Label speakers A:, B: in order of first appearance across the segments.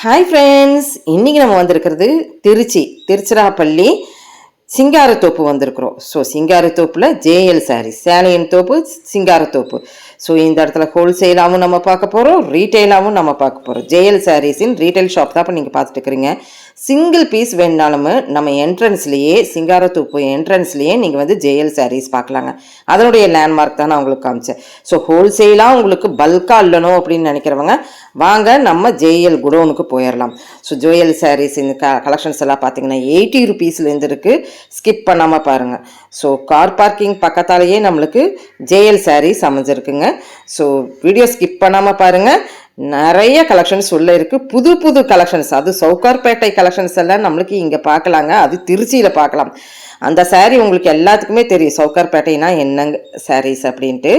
A: Hi friends, இன்றைக்கி நம்ம வந்திருக்கிறது திருச்சிராப்பள்ளி சிங்காரத்தோப்பு வந்திருக்கிறோம். ஸோ சிங்காரத்தோப்பில் ஜேஎல் சாரீஸ், சேலையின் தோப்பு சிங்காரத்தோப்பு. ஸோ இந்த இடத்துல ஹோல்சேலாகவும் நம்ம பார்க்க போகிறோம், ரீட்டெயிலாகவும் நம்ம பார்க்க போகிறோம். ஜேஎல் சாரீஸின் ரீட்டைல் ஷாப் தான் இப்போ நீங்கள் பார்த்துட்டு இருக்கிறீங்க. சிங்கிள் பீஸ் வேணுனாலும் நம்ம என்ட்ரன்ஸ்லேயே, சிங்காரத்தோப்பு என்ட்ரன்ஸ்லேயே நீங்கள் வந்து ஜேஎல் சாரீஸ் பார்க்கலாங்க. அதனுடைய லேண்ட்மார்க் தான் நான் உங்களுக்கு காமிச்சேன். ஸோ ஹோல்சேலாக உங்களுக்கு பல்காக இல்லணும் அப்படின்னு நினைக்கிறவங்க வாங்க, நம்ம ஜேஎல் குடோனுக்கு போயிடலாம். ஸோ ஜேஎல் சாரீஸ் இந்த கலெக்ஷன்ஸ் எல்லாம் பார்த்தீங்கன்னா 80 ருபீஸ்லேருந்து இருக்குது. ஸ்கிப் பண்ணாமல் பாருங்கள். ஸோ கார் பார்க்கிங் பக்கத்தாலேயே நம்மளுக்கு ஜேஎல் சாரீஸ் அமைஞ்சிருக்குங்க. ஸோ வீடியோ ஸ்கிப் பண்ணாமல் பாருங்கள். நிறைய கலெக்ஷன்ஸ் உள்ள இருக்குது, புது புது கலெக்ஷன்ஸ். அது சவுகார்பேட்டை கலெக்ஷன்ஸ் எல்லாம் நம்மளுக்கு இங்கே பார்க்கலாங்க, அது திருச்சியில் பார்க்கலாம். அந்த சாரீ உங்களுக்கு எல்லாத்துக்குமே தெரியும், சவுகார்பேட்டைனா என்னங்க சாரீஸ் அப்படின்ட்டு.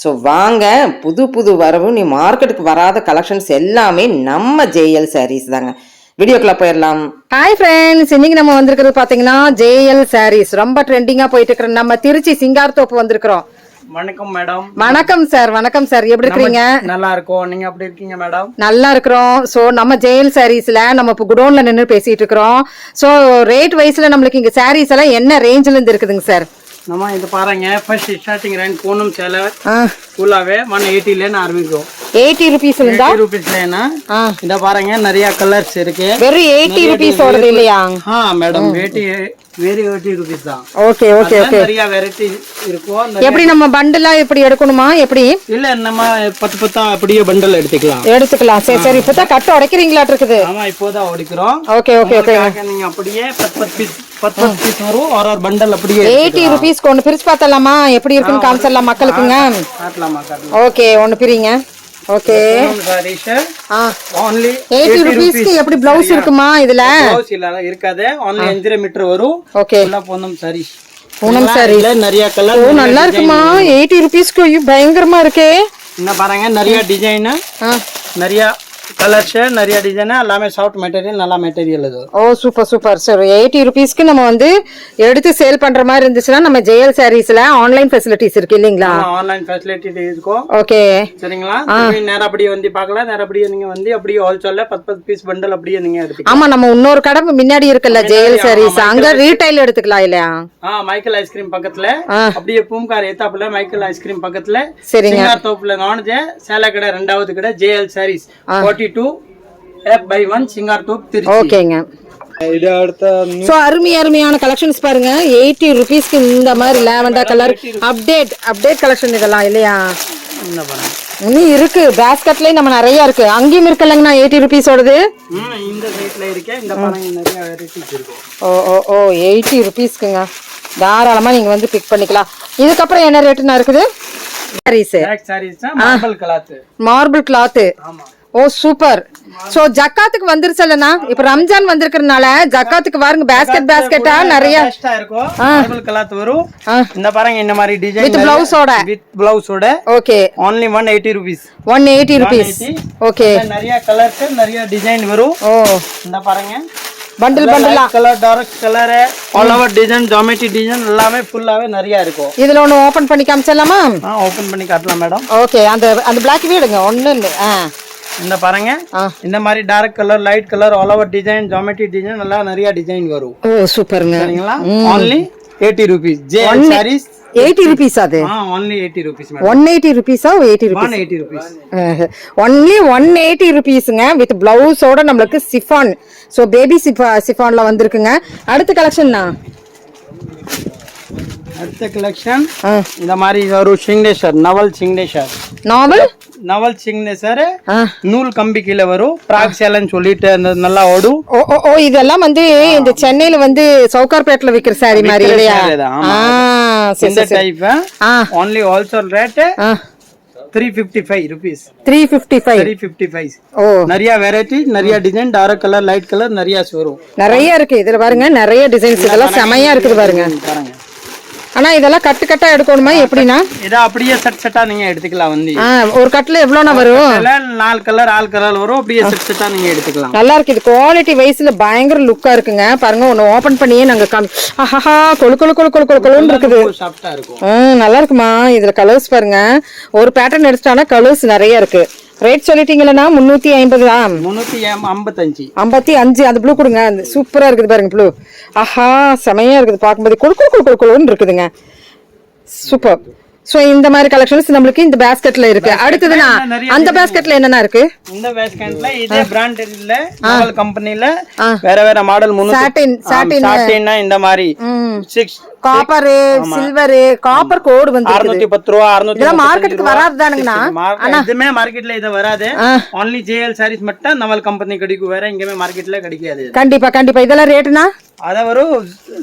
A: ஸோ வாங்க, புது புது வரவு, நீ மார்க்கெட்டுக்கு வராத கலெக்ஷன்ஸ் எல்லாமே நம்ம ஜேஎல் சாரீஸ் தாங்க. வீடியோக்குள்ள போயிடலாம். ஹாய் ஃப்ரெண்ட்ஸ், இன்னைக்கு நம்ம வந்திருக்கிறது பார்த்தீங்கன்னா ஜேஎல் சாரீஸ். ரொம்ப ட்ரெண்டிங்காக போயிட்டு இருக்கிற நம்ம திருச்சி சிங்காரத்தோப்பு வந்திருக்கிறோம்.
B: வணக்கம் மேடம்.
A: வணக்கம் சார். வணக்கம் சார், எப்படி இருக்கீங்க?
B: நல்லா இருக்கோம், நீங்க எப்படி இருக்கீங்க மேடம்?
A: நல்லா இருக்கிறோம். ஸோ நம்ம ஜேஎல் சாரீஸ்ல நம்ம இப்போ குடோன்ல நின்று பேசிட்டு இருக்கிறோம். ஸோ ரேட் வைஸ்ல நம்மளுக்கு இங்க சாரீஸ் எல்லாம் என்ன ரேஞ்சில இருந்து இருக்குதுங்க சார்?
B: நம்ம இது பாருங்க, ஃபர்ஸ்ட் ஸ்டார்டிங் ரேஞ்ச் பூனம் சேலை ஃபுல்லாவே 180ல ஆரம்பிக்கும்.
A: 80 ருபீஸ்ல இருந்தா
B: 80 ருபீஸ்லனா இந்த பாருங்க நிறைய கலர்ஸ் இருக்கு.
A: வெறும் 80 ருபீஸ் ஓடுது இல்லையா?
B: மேடம் 80 ருபீஸ் தான்.
A: Okay okay okay.
B: நிறைய வெரைட்டி இருக்கும்.
A: எப்படி நம்ம பண்டலா இப்படி எடுக்கணுமா எப்படி?
B: இல்ல நம்ம 10 அப்படியே பண்டல் எடுத்துக்கலாம்.
A: சரி சரி. இப்பதான் கட்ட உடைக்கிறீங்களா இருக்குது?
B: ஆமா, இப்போதான் உடைக்கிறோம்.
A: Okay okay okay.
B: நீங்க அப்படியே 10 பீஸ் வரும், ஒரு பண்டல் அப்படியே
A: 80 ருபீஸ் ஒன்னு பிரிச்சு பார்த்தலாமா, எப்படி இருக்குன்னு காமிச்சிடலாம் மக்களுக்குங்க. ஓகே, ஒன்னு பிரிங்க. ஓகே, 80 ருபீஸ்க்கு எப்படி பிளவுஸ் இருக்குமா இதுல?
B: பிளவுஸ் இல்ல இருக்காது, only 5 மீட்டர் வரும்.
A: ஓகே,
B: ஃபுல்லா பூனம் சாரி.
A: பூனம் சாரி
B: நிறைய கலர்.
A: ஓ, நல்லா இருக்குமா? 80 ருபீஸ்க்கு பயங்கரமா இருக்கே.
B: என்ன பாருங்க, நிறைய டிசைன், நிறைய கலர்ஸ், நிறைய டிசைன், எல்லாமே சாஃப்ட் மெட்டீரியல், நல்ல மெட்டீரியல் இது.
A: ஓ சூப்பர் சூப்பர் சார். 80 ருபீஸ்க்கு நம்ம வந்து எடுத்து சேல் பண்ற மாதிரி இருந்துச்சுன்னா நம்ம ஜேஎல் சாரீஸ்ல ஆன்லைன் ஃபெசிலிட்டிஸ் இருக்கு இல்லீங்களா?
B: ஆன்லைன் ஃபெசிலிட்டி இருக்கும்.
A: ஓகே
B: சரிங்களா? நேரா அப்படியே வந்து பார்க்கலாம், நேரா அப்படியே நீங்க வந்து அப்படியே ஹோல்சேல்ல 10 பீஸ் பண்டல் அப்படியே நீங்க எடுத்துக்கலாம்.
A: ஆமா, நம்ம இன்னொரு கடை முன்னாடி இருக்குல்ல ஜேஎல் சாரீஸ், அங்க ரீட்டைல் எடுத்துக்கலாம் இல்லையா?
B: மைக்கேல் ஐஸ்கிரீம் பக்கத்துல, அப்படியே பூம்கார் ஏத்தாப்புல மைக்கேல் ஐஸ்கிரீம் பக்கத்துல,
A: சரிங்க,
B: சிங்காரத்தோப்புல நானே சேலை கடை, ரெண்டாவது கடை ஜேஎல் சாரீஸ் 42 F/1 சிங்காரத்தோப்பு திருச்சி.
A: ஓகேங்க.
B: இது அடுத்த
A: சோ அருமையான கலெக்ஷன்ஸ் பாருங்க. 80 ருபீஸ்க்கு இந்த மாதிரி லாவெண்டர் கலர் அப்டேட் கலெக்ஷன் இதெல்லாம் இல்லையா?
B: என்ன பாருங்க,
A: இன்னும் இருக்கு பேஸ்கெட்லயே நம்ம நிறைய இருக்கு. அங்கேயும் இருக்குல்லங்கண்ணா 80 ருபீஸ் ஓடுது.
B: இந்த சைட்ல இருக்கு, இந்த பாருங்க நிறைய வெரைட்டிஸ் இருக்கு.
A: ஓ 80 ருபீஸ்க்குங்க தாராளமா நீங்க வந்து பிக் பண்ணிக்கலாம். இதுக்கப்புறம் என்ன ரேட்டுனா இருக்குது? Sarees marble cloth.
B: ஆமா.
A: Oh super. சோ ஜக்காத்துக்கு வந்துருச்சல்லனா, இப்ப ரம்ஜான் வந்திருக்கிறதுனால ஜக்காத்துக்கு பாருங்க பேஸ்கெட்டா நிறைய
B: இருக்கும். மார்பிள் கிளாத் வரும். இந்த பாருங்க இந்த மாதிரி டிசைன் வித் பிளவுஸோட.
A: Okay,
B: only 180 rupees.
A: 180 rupees. Okay,
B: நிறைய கலர்ஸ், நிறைய டிசைன் வரும்.
A: ஓ
B: இந்த பாருங்க
A: பண்டலா
B: colour, dark colour, all over design, geometry design எல்லாமே ஃபுல்லாவே நிறைய இருக்கும்.
A: இதுல ஒன்னு ஓபன் பண்ணி காமிச்சலாமா?
B: ஓபன் பண்ணி காட்டலாம் மேடம்.
A: ஓகே, அந்த Black வீடுங்க ஒண்ணு இல்ல.
B: இந்த பாருங்க இந்த மாதிரி dark colour, light colour, all over design, geometry design எல்லாம் நிறைய டிசைன் வரும்.
A: ஓ சூப்பர்ங்க.
B: சரிங்களா? only 80 rupees. JL sarees
A: 80 rupees அது.
B: only 80 rupees madam.
A: 180 rupees ஆ? 80 rupees.
B: 180 rupees.
A: only 180 rupeesங்க வித் பிளவுஸோட நம்மளுக்கு சிஃபான். சோ பேபி சிஃபான்ல வந்திருக்குங்க. அடுத்த கலெக்ஷன்னா
B: அடுத்த கலெக்ஷன் இந்த மாதிரி ஒரு சிக்னேச்சர் நவல் சிக்னேச்சர் நூல் கம்பி கீழ வரும். பிராக் சேலன்னு சொல்லிட்டு அந்த நல்லா ஓடும்.
A: ஓ இதெல்லாம் வந்து இந்த சென்னையில வந்து சவுகார்பேட்ல விக்கிற சாரி மாதிரி இல்லையா?
B: இந்த type only wholesale rate 355 rupees. 355. ஓ, நிறைய வெரைட்டி, நிறைய design, dark colour, light colour நிறைய வரும். நிறைய
A: இருக்கு இதுல பாருங்க, நிறைய டிசைன்ஸ். இதெல்லாம் செமையா இருக்குது பாருங்க. ஆனா இதெல்லாம் கட்டா எடுக்கணுமா எப்படினா?
B: இத அப்படியே செட்டா நீங்க எடுத்துக்கலாம். வந்து
A: ஒரு கட்ல எவ்வளவுனா வரும்?
B: 4 கலர், 6 கலர் வரும். அப்படியே செட்டா நீங்க எடுத்துக்கலாம்.
A: நல்லா இருக்கு. இது குவாலிட்டி வைஸ்ல பயங்கர லுக்கா இருக்குங்க. பாருங்க, ஒன்னு ஓபன் பண்ணியே நாங்க ஆஹா கொழுன்னு இருக்குது.
B: சாஃப்ட்டா இருக்கும்.
A: நல்லா இருக்குமா? இதுல கலர்ஸ் பாருங்க, ஒரு பேட்டர்ன் எடுத்துட்டானா கலர்ஸ் நிறைய இருக்கு. ரேட் சொல்லிட்டீங்களா? 350.
B: 355.
A: 55. அந்த ப்ளூ கொடுங்க, சூப்பரா இருக்குது பாருங்க ப்ளூ. ஆஹா, செமையா இருக்குது பார்க்கும்போது, குழுக்குழுன்னு இருக்குதுங்க. சூப்பர். சோ இந்த மாதிரி கலெக்ஷன்ஸ் நம்மளுக்கு இந்த பாஸ்கெட்ல இருக்கு. அடுத்ததுனா அந்த பாஸ்கெட்ல என்னென்ன இருக்கு?
B: இந்த பாஸ்கெட்ல இதே பிராண்ட் இல்ல, நாவல் கம்பெனில வேற வேற மாடல். சாட்டின் இந்த மாதிரி 6
A: காப்பர், சில்வர், காப்பர் கோட் வந்து
B: 610 ரூபாய் 600.
A: இதெல்லாம் மார்க்கெட்டுக்கு வராதுதானுங்கண்ணா?
B: இதுமே மார்க்கெட்ல இது வராது. only JL sarees மட்டும் நவல் கம்பெனி கிடைக்கும், வேற எங்கேயுமே மார்க்கெட்ல கிடைக்காது.
A: கண்டிப்பா கண்டிப்பா. இதெல்லாம் ரேட்னா
B: அத வரும்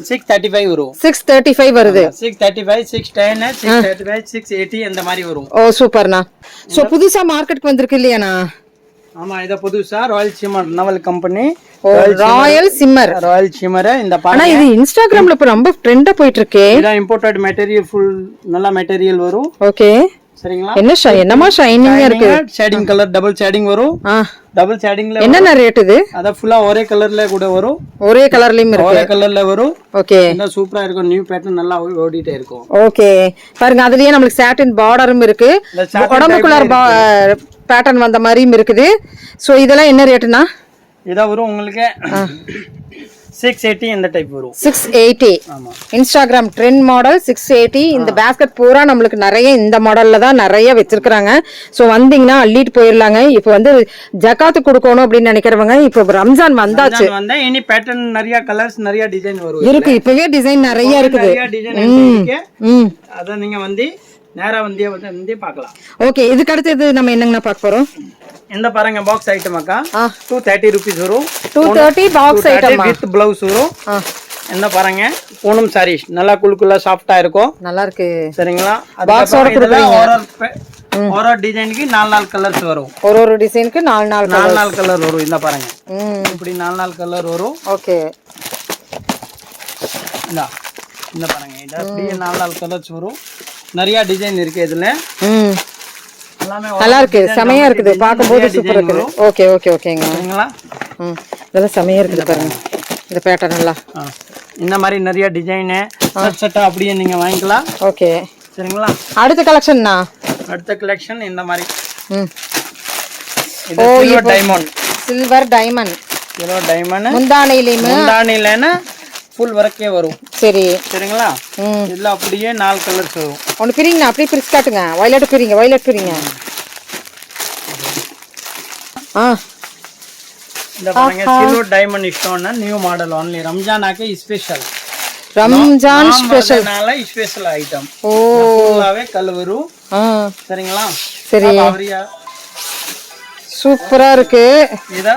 B: 635 வரும்.
A: 635 வருது.
B: 635, 610, 635, 680 அந்த மாதிரி வரும்.
A: ஓ சூப்பர்ண்ணா. சோ புதுசா மார்க்கெட்டுக்கு வந்திருக்கு இல்லையாண்ணா?
B: ஆமா, இத புதுசா royal shimmer novel company.
A: Royal shimmer
B: இந்த
A: ஆனா இது இன்ஸ்டாகிராம்ல இப்ப ரொம்ப ட்ரெண்டா போயிட்டு இருக்கு.
B: இது இம்போர்ட்டட் மெட்டீரியல், ஃபுல் நல்ல மெட்டீரியல் வரும்.
A: ஓகே,
B: சரிங்களா?
A: என்னமா ஷைனிங்கா இருக்கு.
B: ஷேடிங் கலர், டபுள் ஷேடிங் வரும். டபுள் ஷேடிங்ல
A: என்னென்ன ரேட் இது?
B: அத ஃபுல்லா ஒரே கலர்ல கூட வரும்.
A: ஒரே கலர்லயும் இருக்கு.
B: ஒரே கலர்ல வரும்.
A: ஓகே,
B: இந்த சூப்பரா இருக்கும். நியூ பேட்டர்ன் நல்லா ஓடிட்டே இருக்கும்.
A: ஓகே, பாருங்க அதுலயே நமக்கு சாட்டின் பார்டரும் இருக்கு, உடம்புக்குள்ள பேட்டர்ன் வந்த மாதிரியும் இருக்குது. சோ இதெல்லாம் என்ன ரேட்னா?
B: இத வரும் உங்களுக்கு 680 இந்த டைப் வரும்.
A: 680.
B: ஆமா,
A: இன்ஸ்டாகிராம் ட்ரெண்ட் மாடல் 680. இந்த பாஸ்கெட் பூரா நம்மளுக்கு நிறைய இந்த மாடல்ல தான் நிறைய வச்சிருக்காங்க. சோ வந்தீங்கன்னா அள்ளிட்டு போயிடலாங்க. இப்போ வந்து ஜகாத்து கொடுக்கணும் அப்படின்னு நினைக்கிறவங்க, இப்போ ரம்ஜான் வந்தாச்சு.
B: இனி பேட்டர்ன் நிறைய கலர்ஸ் நிறைய டிசைன் வரும்.
A: இருக்கு, இப்பவே டிசைன் நிறைய இருக்குது.
B: அத நீங்க வந்து நேரா வந்து பார்க்கலாம்.
A: ஓகே, இதுக்கு அடுத்து நம்ம என்னங்கண்ணா பார்க்க போறோம்?
B: இந்த பாருங்க பாக்ஸ் ஐட்டம் அக்கா, 230 rupees வரும்.
A: 230 பாக்ஸ் ஐட்டம்
B: வித் பிளவுஸ் வரும். என்ன பாருங்க, பூனம் சாரீஸ் நல்லா குளுக்குள்ள சாஃப்ட்டா இருக்கும்.
A: நல்லா இருக்கு,
B: சரிங்களா?
A: பாக்ஸோட கொடுக்குறீங்க.
B: ஒரு டிசைனுக்கு 4 கலர்ஸ் வரும்.
A: ஒரு டிசைனுக்கு 4
B: கலர் வரும். இந்த பாருங்க, இப்படி 4 கலர் வரும்.
A: ஓகே,
B: இந்த பாருங்க, இது அப்படியே 4 கலர்ஸ் வரும். நிறைய டிசைன் இருக்கு இதுல.
A: நல்லா இருக்கு, செமையா இருக்குது, பாக்கும்போது சூப்பரா இருக்குது. ஓகே ஓகே ஓகேங்க,
B: சரிங்களா?
A: இதெல்லாம் செமையா இருக்குது பாருங்க, இந்த பேட்டர்ன் எல்லாம்.
B: இந்த மாதிரி நிறைய டிசைன் செட்டா அப்படியே நீங்க வாங்கிக்கலாம்.
A: ஓகே,
B: சரிங்களா?
A: அடுத்த கலெக்ஷன்னா?
B: அடுத்த கலெக்ஷன் இந்த மாதிரி
A: சில்வர் டைமண்ட்
B: முந்தானையிலனா ஃபுல் வர்க்கே வரும்.
A: சரி,
B: சரிங்களா? இதுல அப்படியே 4 கலர்ஸ் வரும்.
A: ஒன்னு பிரிங்க, அப்படியே பிரிச்சு காட்டுங்க. வயலட் பிரிங்க, வயலட் பிரிங்க.
B: இந்த பாருங்க, silver diamond stone new model, only Ramzan ஆके ஸ்பெஷல்.
A: ரம்ஜான் ஸ்பெஷல்னால
B: ஸ்பெஷல் ஐட்டம். ஓ, ஃபுல்லாவே கல் வரும். சரிங்களா? சரி,
A: சூப்பரா இருக்கு.
B: இத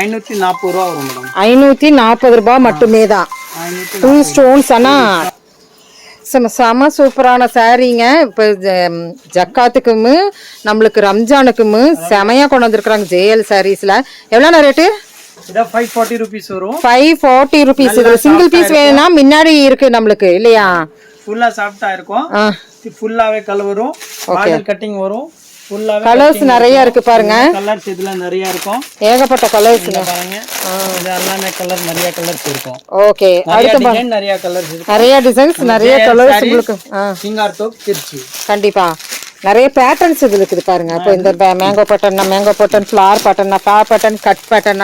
B: 540 ரூபாய் வரும் மேடம்.
A: 540 ரூபாய் மட்டுமே தான். 2 ஸ்டோன்ஸ். ஆனா செம சூப்பரான சாரீங்க. இப்போ ஜக்காத்துக்கும் நம்மளுக்கு ரம்ஜானுக்கும் செமையா கொண்டு வந்திருக்கிறாங்க JL சாரீஸ்ல. எவ்வளோ ரேட்டு?
B: இத 540 rupees வரும்.
A: 540 rupees. இதுல சிங்கிள் பீஸ் வேணும்னா முன்னாடி இருக்கு நம்மளுக்கு இல்லையா?
B: ஃபுல்லா சாஃப்ட்டா இருக்கும். ஃபுல்லாவே கலர் வரும், மாடல் கட்டிங் வரும்.
A: கலர்ஸ் நிறைய இருக்கு பாருங்க.
B: கலர்ஸ் இதுல நிறைய இருக்கும்,
A: ஏகப்பட்ட கலர்ஸ்
B: பாருங்க. இதெல்லாம் கலர் நிறைய கலர்ஸ் இருக்கும்.
A: ஓகே, அடுத்து
B: டிசைன் நிறைய கலர்ஸ் இருக்கு,
A: நிறைய டிசைன்ஸ் நிறைய கலர்ஸ் உங்களுக்கு.
B: சிங்கார் தோப் திருச்சி.
A: கண்டிப்பா நிறைய பேட்டர்ன்ஸ் இதுல இருக்குது பாருங்க. இப்போ இந்த mango pattern, flower pattern, flower pattern, cut pattern,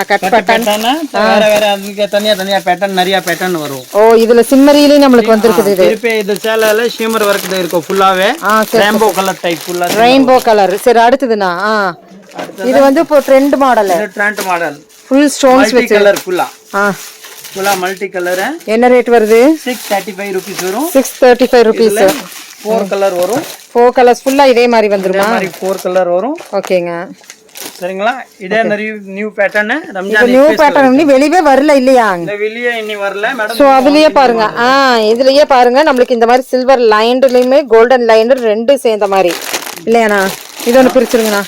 B: வேற வேற அதுக்கு தனியா பேட்டர்ன் நிறைய பேட்டர்ன் வரும்.
A: ஓ, இதுல சிம்மரியிலே நம்மளுக்கு வந்திருக்குது.
B: இது சேலைல ஷிம்மர் வர்க் தான் இருக்கும் ஃபுல்லாவே. ரெயின்போ கலர் டைப், ஃபுல்லா
A: ரெயின்போ கலர். சரி, அடுத்துதுனா இது வந்து இப்போ trend model. Full stones with
B: colour ஃபுல்லா மல்டி கலர்.
A: என்ன ரேட் வருது?
B: 635 rupees வரும்.
A: 635 rupees.
B: 4 கலர் வரும்.
A: 4 கலர்ஸ் ஃபுல்லா இதே மாதிரி வந்துருமா?
B: மாதிரி 4 கலர் வரும்.
A: ஓகேங்க,
B: சரிங்களா? இதே new pattern. Ramzan
A: new pattern இன்னி வெளியவே வரல இல்லையா?
B: இந்த வெளியே இன்னி வரல மேடம்.
A: சோ அதுலயே பாருங்க, இதுலயே பாருங்க நம்மளுக்கு இந்த மாதிரி சில்வர் லைன்லயுமே கோல்டன் லைன் ரெண்டு சேர்ந்த மாதிரி இல்லையாண்ணா? இது ஒன்று பிரிச்சிருங்கண்ணா,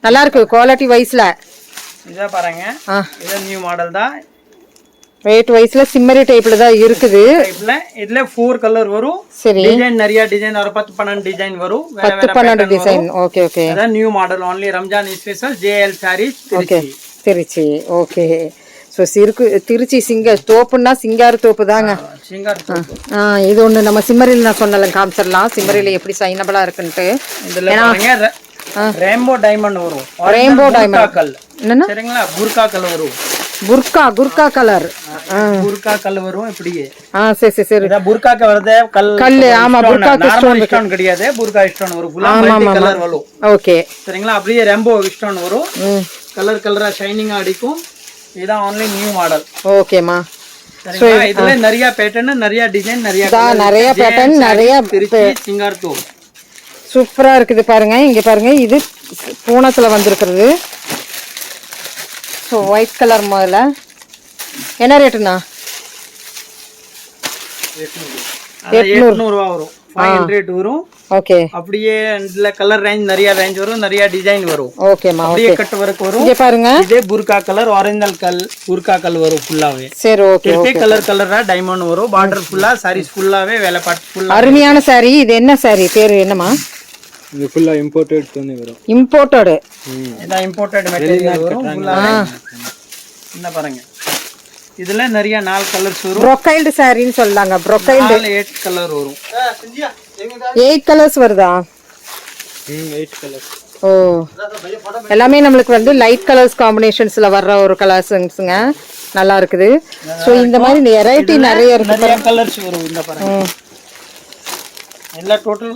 A: நல்லா இருக்கு குவாலிட்டி வைஸ்ல.
B: இத பாருங்க, இது நியூ மாடல் தான்.
A: ரேட் வைஸ்ல சிம்மரி டைப்ல தான் இருக்குது.
B: இதுல 4 கலர் வரும்.
A: சரி,
B: டிசைன் நிறைய டிசைன் வரும், 10-12 டிசைன் வரும்.
A: 10-12 டிசைன். ஓகே ஓகே,
B: அதான் new model, only Ramzan special JL sarees Trichy.
A: Trichy. Okay, so Trichy தோப்புன்னா சிங்கார தோப்பு தாங்க.
B: சிங்கார தோப்பு.
A: இது ஒண்ணு நம்ம சிம்மரில நான் சொன்னல காமிச்சிடலாம். சிம்மரில எப்படி சைனபிளா இருக்குன்ட்டு.
B: இதுல பாருங்க, ரெயின்போ டைமண்ட் வரும்.
A: ரெயின்போ
B: டைமண்ட் கல்
A: என்னன்னா
B: சரிங்களா? புர்கா கல் வரும்.
A: குர்கா கலர்
B: புர்கா கல் வரும் இப்படியே.
A: சரி சரி சரி.
B: இத புர்காக்கு வரதே கல். ஆமா புர்காக்கு ஸ்டோன் கிடையாது. புர்கா ஸ்டோன் வரும். ஃபுல்லா மல்டி கலர் வரும்.
A: ஓகே
B: சரிங்களா? அப்படியே ரெயின்போ ஸ்டோன் வரும். கலர் கலரா ஷைனிங்கா அடிக்கும். இதான் only நியூ மாடல்.
A: ஓகேமா.
B: சரிங்களா? இதுல நிறைய பேட்டர்ன், நிறைய டிசைன், நிறைய
A: பேட்டர்ன், நிறைய
B: சிங்கார் தோப்
A: சூப்பரா இருக்குது பாருங்க. இங்க பாருங்க, இது பூனத்துல வந்திருக்கிறது. ஸோ ஒயிட் கலர் முதல்ல என்ன ரேட்டுண்ணா?
B: 800 ரூபா வரும். 500 வரும்.
A: ஓகே.
B: அப்படியே இதுல கலர் ரேஞ்ச் நிறைய ரேஞ்ச் வரும், நிறைய டிசைன் வரும்.
A: ஓகேமா.
B: அப்படியே கட் வர்க் வரும்.
A: இங்க பாருங்க,
B: இதே புர்கா கலர், ஆரஞ்சல் கல், புர்கா கல் வரும் ஃபுல்லாவே.
A: சரி ஓகே.
B: இதே கலர் கலரா டைமண்ட் வரும். பார்டர் ஃபுல்லா சாரீஸ் ஃபுல்லாவே வேலை பாட்டு ஃபுல்லா.
A: அருமையான சாரி. இது என்ன சாரி? பேரு என்னமா?
B: இது ஃபுல்லா இம்போர்ட்டட் துணி வரும்.
A: இம்போர்ட்டட்.
B: இதான் இம்போர்ட்டட் மெட்டீரியல் வரும் ஃபுல்லா. என்ன பாருங்க, இதுல நிறைய 4 கலர்ஸ் வரும்.
A: ப்ரோக்கைல்ட் சாரின்னு சொல்றாங்க. ப்ரோக்கைல்ட்
B: 8 கலர் வரும்.
A: 8 கலர்ஸ் வருதா?
B: 8 கலர்ஸ்.
A: ஓ, எல்லாமே நம்மளுக்கு வந்து லைட் கலர்ஸ் காம்பினேஷன்ஸ்ல வர்ற ஒரு கலர்ஸ்ங்க. நல்லா இருக்குது. சோ இந்த மாதிரி வெரைட்டி நிறைய இருக்கு.
B: நிறைய கலர்ஸ் வரும். இந்த பாருங்க, எல்லா டோட்டல்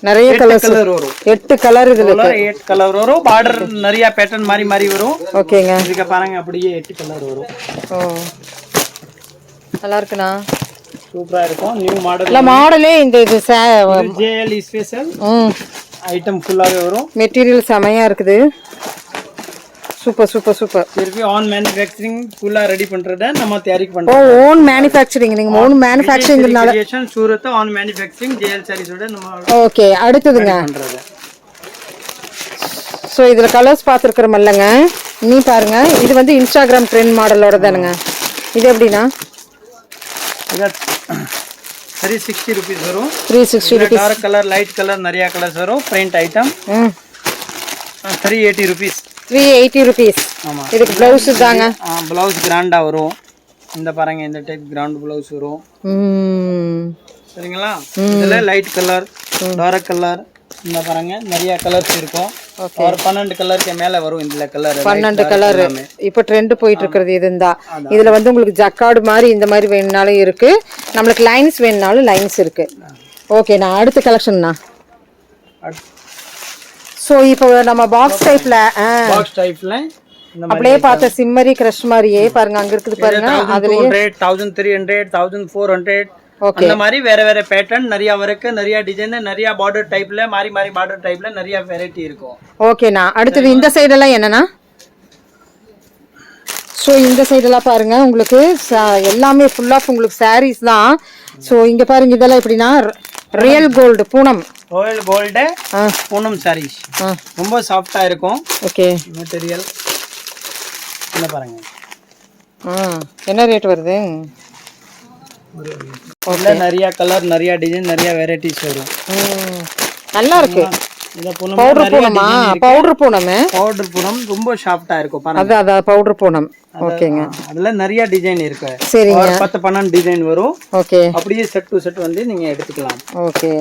A: நிறைய கலர்
B: வரும்.
A: 8 கலர் இதுல இருக்கு.
B: 8 கலர் வரும். பார்டர் நிறைய பேட்டர்ன் மாறி மாறி வரும்.
A: ஓகேங்க.
B: இதுக்கு பாருங்க, அப்படியே 8 கலர் வரும்.
A: ஓ, நல்லா இருக்குண்ணா.
B: சூப்பரா இருக்கும். New model.
A: இல்ல மாடலே இந்த இது
B: JL ஸ்பெஷல் ஐட்டம் ஃபுல்லாவே வரும்.
A: மெட்டீரியல் செமையா இருக்குது. Super super super.
B: திருப்பி ஆன் மேனுஃபேக்சரிங் ஃபுல்லா ரெடி பண்றத நம்ம தயாரிக்க
A: ஓ,
B: பண்றோம்.
A: Own manufacturing. நீங்க ஓன் மேனுஃபேக்சரிங்னால
B: சூரத் ஆன் மேனுஃபேக்சரிங் JL சாரீஸோட நம்ம.
A: ஓகே, அடுத்துதுங்க. சோ இதுல கலர்ஸ் பாத்துக்கிறோம்லங்க. நீ பாருங்க, இது வந்து இன்ஸ்டாகிராம் ட்ரெண்ட் மாடலோட தானுங்க. இது எப்படின்னா?
B: இது 360 rupees வரும்.
A: 360 rupees.
B: Dark colour, light colour, நிறைய கலர்ஸ் வரும். Print item 380 rupees.
A: 380 rupees.
B: ஆமா.
A: இதுக்கு ப்ளவுஸ் தாங்க.
B: ப்ளவுஸ் கிராண்டா வரும். இந்த பாருங்க, இந்த டைப் கிராண்ட் ப்ளவுஸ் வரும். சரிங்களா? இதுல லைட் கலர், டார்க் கலர், இந்த பாருங்க நிறைய கலர்ஸ் இருக்கும். ஒரு 12 கலருக்கு மேல வரும். இந்த கலர்
A: 12 கலர் இப்போ ட்ரெண்ட் போயிட்டு இருக்குது. இதுதான். இதுல வந்து உங்களுக்கு ஜக்கார்டு மாதிரி இந்த மாதிரி வேணும்னாலும் இருக்கு. நம்மளுக்கு லைன்ஸ் வேணும்னாலும் லைன்ஸ் இருக்கு. ஓகே, நான் அடுத்த கலெக்ஷன்னா. சோ இப்போ நம்ம பாக்ஸ் டைப்ல அப்படியே பார்த்த சிம்மரி கிரஷ் மாதிரியே பாருங்க, அங்க இருக்குது பாருங்க. அதுலயே
B: 1300, 1400 அந்த மாதிரி வேற வேற பேட்டர்ன் நிறைய வருக்கு. நிறைய டிசைன், நிறைய பார்டர் டைப்ல மாறி மாறி பார்டர் டைப்ல நிறைய வெரைட்டி இருக்கும்.
A: ஓகேண்ணா. அடுத்தது இந்த சைடெல்லாம் என்னன்னா? ஸோ இந்த சைடெல்லாம் பாருங்க, உங்களுக்கு எல்லாமே ஃபுல் ஆஃப் உங்களுக்கு சாரீஸ் தான். ஸோ இங்க பாருங்க, இதெல்லாம் எப்படின்னா real gold Poonam.
B: Royal gold Poonam sarees ரொம்ப சாஃப்டா இருக்கும்.
A: ஓகே,
B: மெட்டீரியல் என்ன பாருங்க.
A: என்ன ரேட் வருது?
B: நிறைய கலர், நிறைய டிசைன், நிறைய வெரைட்டிஸ் வரும்.
A: நல்லா இருக்கு. பவுடர் பூனமா? பவுடர் பூனம். பவுடர்
B: பூனம் ரொம்ப சாஃப்ட்டா இருக்கும் பாருங்க.
A: அத பவுடர் பூனம். ஓகேங்க.
B: அதுல நிறைய டிசைன் இருக்கு.
A: சரிங்க.
B: 10-12 டிசைன் வரும்.
A: ஓகே.
B: அப்படியே செட் டு செட் வந்து நீங்க எடுத்துக்கலாம்.
A: ஓகே.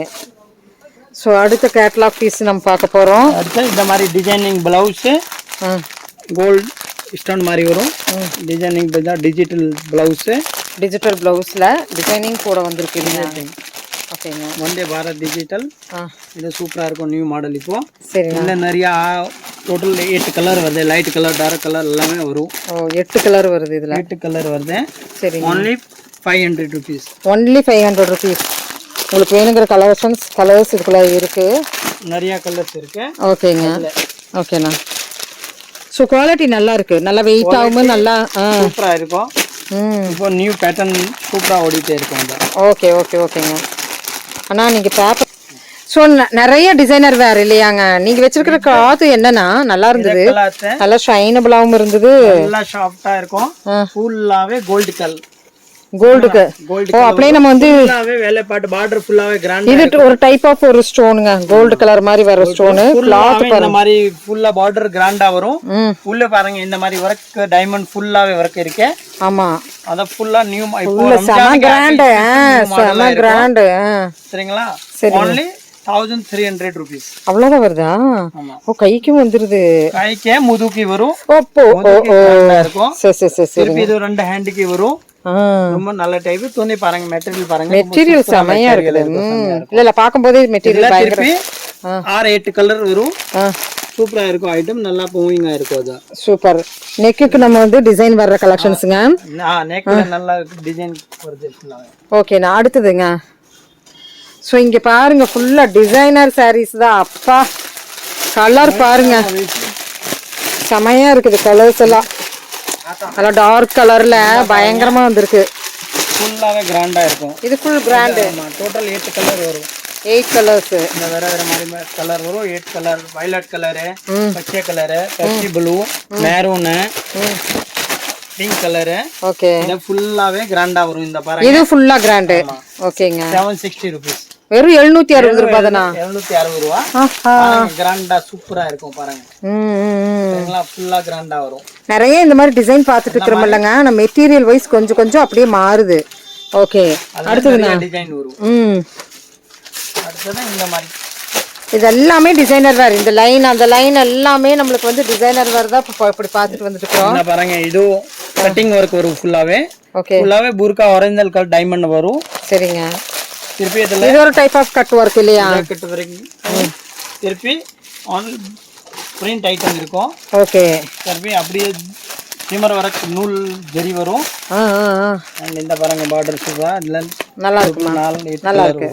A: சோ அடுத்த கேட்டலாக் பீஸ் நம்ம பார்க்க போறோம்.
B: அடுத்து இந்த மாதிரி டிசைனிங் பிளவுஸ் கோல்ட் ஸ்டோன் மாதிரி வரும். Designing digital blouse. டிஜிட்டல் பிளவுஸ்ல டிசைனிங் கூட வந்திருக்கு. ஓகேங்க. வந்தே பாரத் டிஜிட்டல். இது சூப்பரா இருக்கும். நியூ மாடல் இப்போ. சரி. இதுல நிறைய டோட்டல் 8 கலர் வருது. லைட் கலர், டார்க் கலர் எல்லாமே வரும். ஓ, 8 கலர் வருது. இதுல 8 கலர் வருது. சரி. only 500 rupees. only 500 rupees. உங்களுக்கு வேணுங்கிற கலர்ஸ் இதுக்குள்ள இருக்கு. நிறைய கலர்ஸ் இருக்கு. ஓகேங்க. ஓகேண்ணா. ஸோ குவாலிட்டி நல்லா இருக்கு. நல்லா வெயிட் ஆகும். நல்லா சூப்பரா இருக்கும். இப்போ நியூ பேட்டர்ன் சூப்பரா ஓடிட்டே இருக்கும். ஓகே ஓகே ஓகேங்க. அண்ணா நீங்க பேப்பர் ஸோ நிறைய டிசைனர் வேற இல்லையாங்க? நீங்க வச்சிருக்கிற கிளாத் என்னன்னா நல்லா இருந்தது. நல்லா ஷைனபிளாவும் இருந்தது. நல்லா சாஃப்டா இருக்கும். ஃபுல்லாவே கோல்ட் கல். கோல்டுக்கு. ஓ, அப்படியே நம்ம வந்து வேலைப்பாட்டு பார்டர் ஃபுல்லாவே கிராண்ட். இது ஒரு டைப் ஆஃப் ஒரு ஸ்டோனுங்க. கோல்ட் கலர் மாதிரி வர ஸ்டோன். கிளாத் பாருங்க, இந்த மாதிரி ஃபுல்லா பார்டர் கிராண்டா வரும். உள்ள பாருங்க, இந்த மாதிரி வர்க் டைமண்ட் ஃபுல்லாவே வர்க் இருக்கு. ஆமா, அத ஃபுல்லா நியூ இப்போ செம கிராண்ட். செம கிராண்ட். சரிங்களா? only 1300 rupees.
A: அவ்வளவுதான் வருதா? ஓ கைக்கும் வந்துருது.
B: கைக்கே முதுகி வரும்.
A: ஓப்போ
B: இருக்கும். சரி இது ரெண்டு ஹேண்டுக்கு வரும். ரொம்ப நல்ல டைப். துணி பாருங்க, மெட்டீரியல் பாருங்க.
A: மெட்டீரியல் செமையா இருக்குது. இல்ல பாக்கும்போதே மெட்டீரியல் பயங்கர
B: 6-8 கலர் வரும். சூப்பரா இருக்கும் ஐட்டம். நல்லா மூவிங்கா இருக்கும். அது
A: சூப்பர். நெக்குக்கு நம்ம வந்து டிசைன் வர்ற கலெக்ஷன்ஸ்ங்க.
B: நெக்ல நல்ல டிசைன் வருது.
A: ஓகே, நான் அடுத்ததுங்க. ஸோ இங்கே பாருங்க ஃபுல்லாக டிசைனர் சாரீஸ் தான். அப்பா கலர் பாருங்க செமையாக இருக்குது. கலர்ஸ் எல்லாம் நல்லா டார்க் கலரில் பயங்கரமாக வந்திருக்கு.
B: ஃபுல்லாகவே கிராண்டாக இருக்கும்.
A: இது ஃபுல் கிராண்டு.
B: டோட்டல் 8 கலர் வரும்.
A: 8 கலர்ஸ்.
B: இந்த வேற வேற மாதிரி கலர் வரும். 8 கலர். வயலட் கலரு, பச்சை colour, Pepsi blue, maroon, pink colour. Okay, இது ஃபுல்லாவே கிராண்டா வரும். இந்த பாருங்க,
A: இது ஃபுல்லா கிராண்ட். ஓகேங்க.
B: 760 rupees.
A: வெறும் 760 ரூபாய் தானா?
B: 760 ரூபாய். கிராண்டா சூப்பரா இருக்கும் பாருங்க. சரிங்களா? ஃபுல்லா கிராண்டா வரும். நிறைய
A: இந்த மாதிரி டிசைன் பார்த்துட்டு இருக்கறோம்லங்க. நம்ம மெட்டீரியல் வைஸ் கொஞ்சம் கொஞ்சம் அப்படியே மாறுது. ஓகே, அடுத்ததுங்க
B: டிசைன் வரும். அடுத்தது இந்த மாதிரி
A: இது எல்லாமே டிசைனர் வேர். இந்த லைன் அந்த லைன் எல்லாமே நம்மளுக்கு வந்து டிசைனர் வேர் தான் இப்படி பார்த்துட்டு வந்துட்டு இருக்கோம்.
B: பாருங்க, இது கட்டிங் ஒர்க் வரும் ஃபுல்லாவே.
A: ஓகே,
B: ஃபுல்லாவே புர்கா ஒரிஜினல் கட் டைமண்ட் வரும்.
A: சரிங்க.
B: திருப்பி இதுல
A: இது ஒரு டைப் ஆஃப் கட் ஒர்க் இல்லையா?
B: Cut work. திருப்பி ஆன் பிரிண்ட் ஐட்டம் இருக்கும்.
A: ஓகே,
B: திருப்பி அப்படியே சிமர் வர்க் நூல் ஜரி வரும். அண்ட் இந்த பாருங்க பார்டர் சூப்பரா இல்ல
A: நல்லா இருக்கு. நல்லா இருக்கு.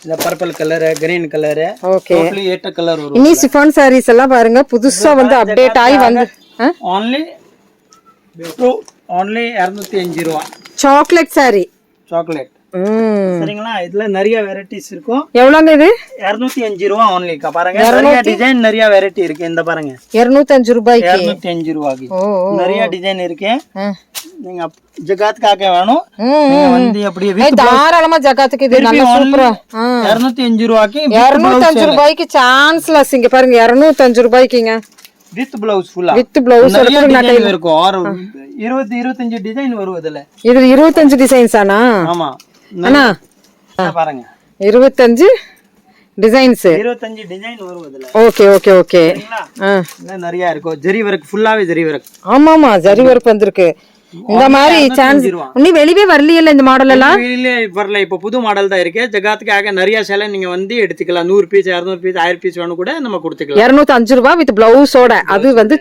B: இந்த purple colour, green colour.
A: Okay,
B: totally 8 colour வரும்.
A: இனி சிஃபான் சாரீஸ் எல்லாம் பாருங்க புதுசா வந்து அப்டேட் ஆகி வந்து
B: only 205 ரூபாய்.
A: Chocolate sorry.
B: சாக்லேட். சரிங்களா? இதுல நிறைய வெரைட்டிஸ் இருக்கும்.
A: எவ்வளவுங்க இது?
B: 205 ரூபாய் only. பாருங்க, நிறைய டிசைன் நிறைய வெரைட்டி இருக்கு. இந்த பாருங்க
A: 205 ரூபாய்க்கு.
B: 205 ரூபாய்க்கு நிறைய டிசைன் இருக்கு. நீங்க ஜகாத்துக்காக வேணும், நீங்க வந்து அப்படியே
A: தாராளமா ஜகாத்துக்கு இது நல்ல சூப்பரா.
B: 205 ரூபாய்க்கு
A: 205 ரூபாய்க்கு சான்ஸ்லெஸ். இங்க பாருங்க 205 ரூபாய்க்குங்க.
B: வித் பிளவுஸ் ஃபுல்லா.
A: வித் பிளவுஸ்
B: இருக்கும். 20-25 டிசைன் வரும் இதுல.
A: இது 25 டிசைன்ஸ் ஆனா?
B: ஆமா
A: அண்ணா
B: பாருங்க,
A: 25 டிசைன்ஸ்.
B: 25 டிசைன் வரும் இதுல.
A: Okay okay okay.
B: நிறைய இருக்கும். ஜரி வர்க், ஃபுல்லாவே ஜரி வர்க்.
A: ஆமா ஆமா, ஜரி வர்க் வந்திருக்கு. இந்த மாதிரி சான்ஸ் இன்னும் வெளியவே வரலையில இந்த மாடல் எல்லாம்.
B: வெளியில வரல, இப்ப புது மாடல் தான் இருக்கு. ஜகாத்துக்காக நிறைய சேலை நீங்க வந்து எடுத்துக்கலாம். 100 பீஸ், 200 பீஸ், 1000 பீஸ் வேணும் கூட நம்ம கொடுத்துக்கலாம்.
A: 205 ரூபாய் வித் பிளவுஸோட. அது வந்து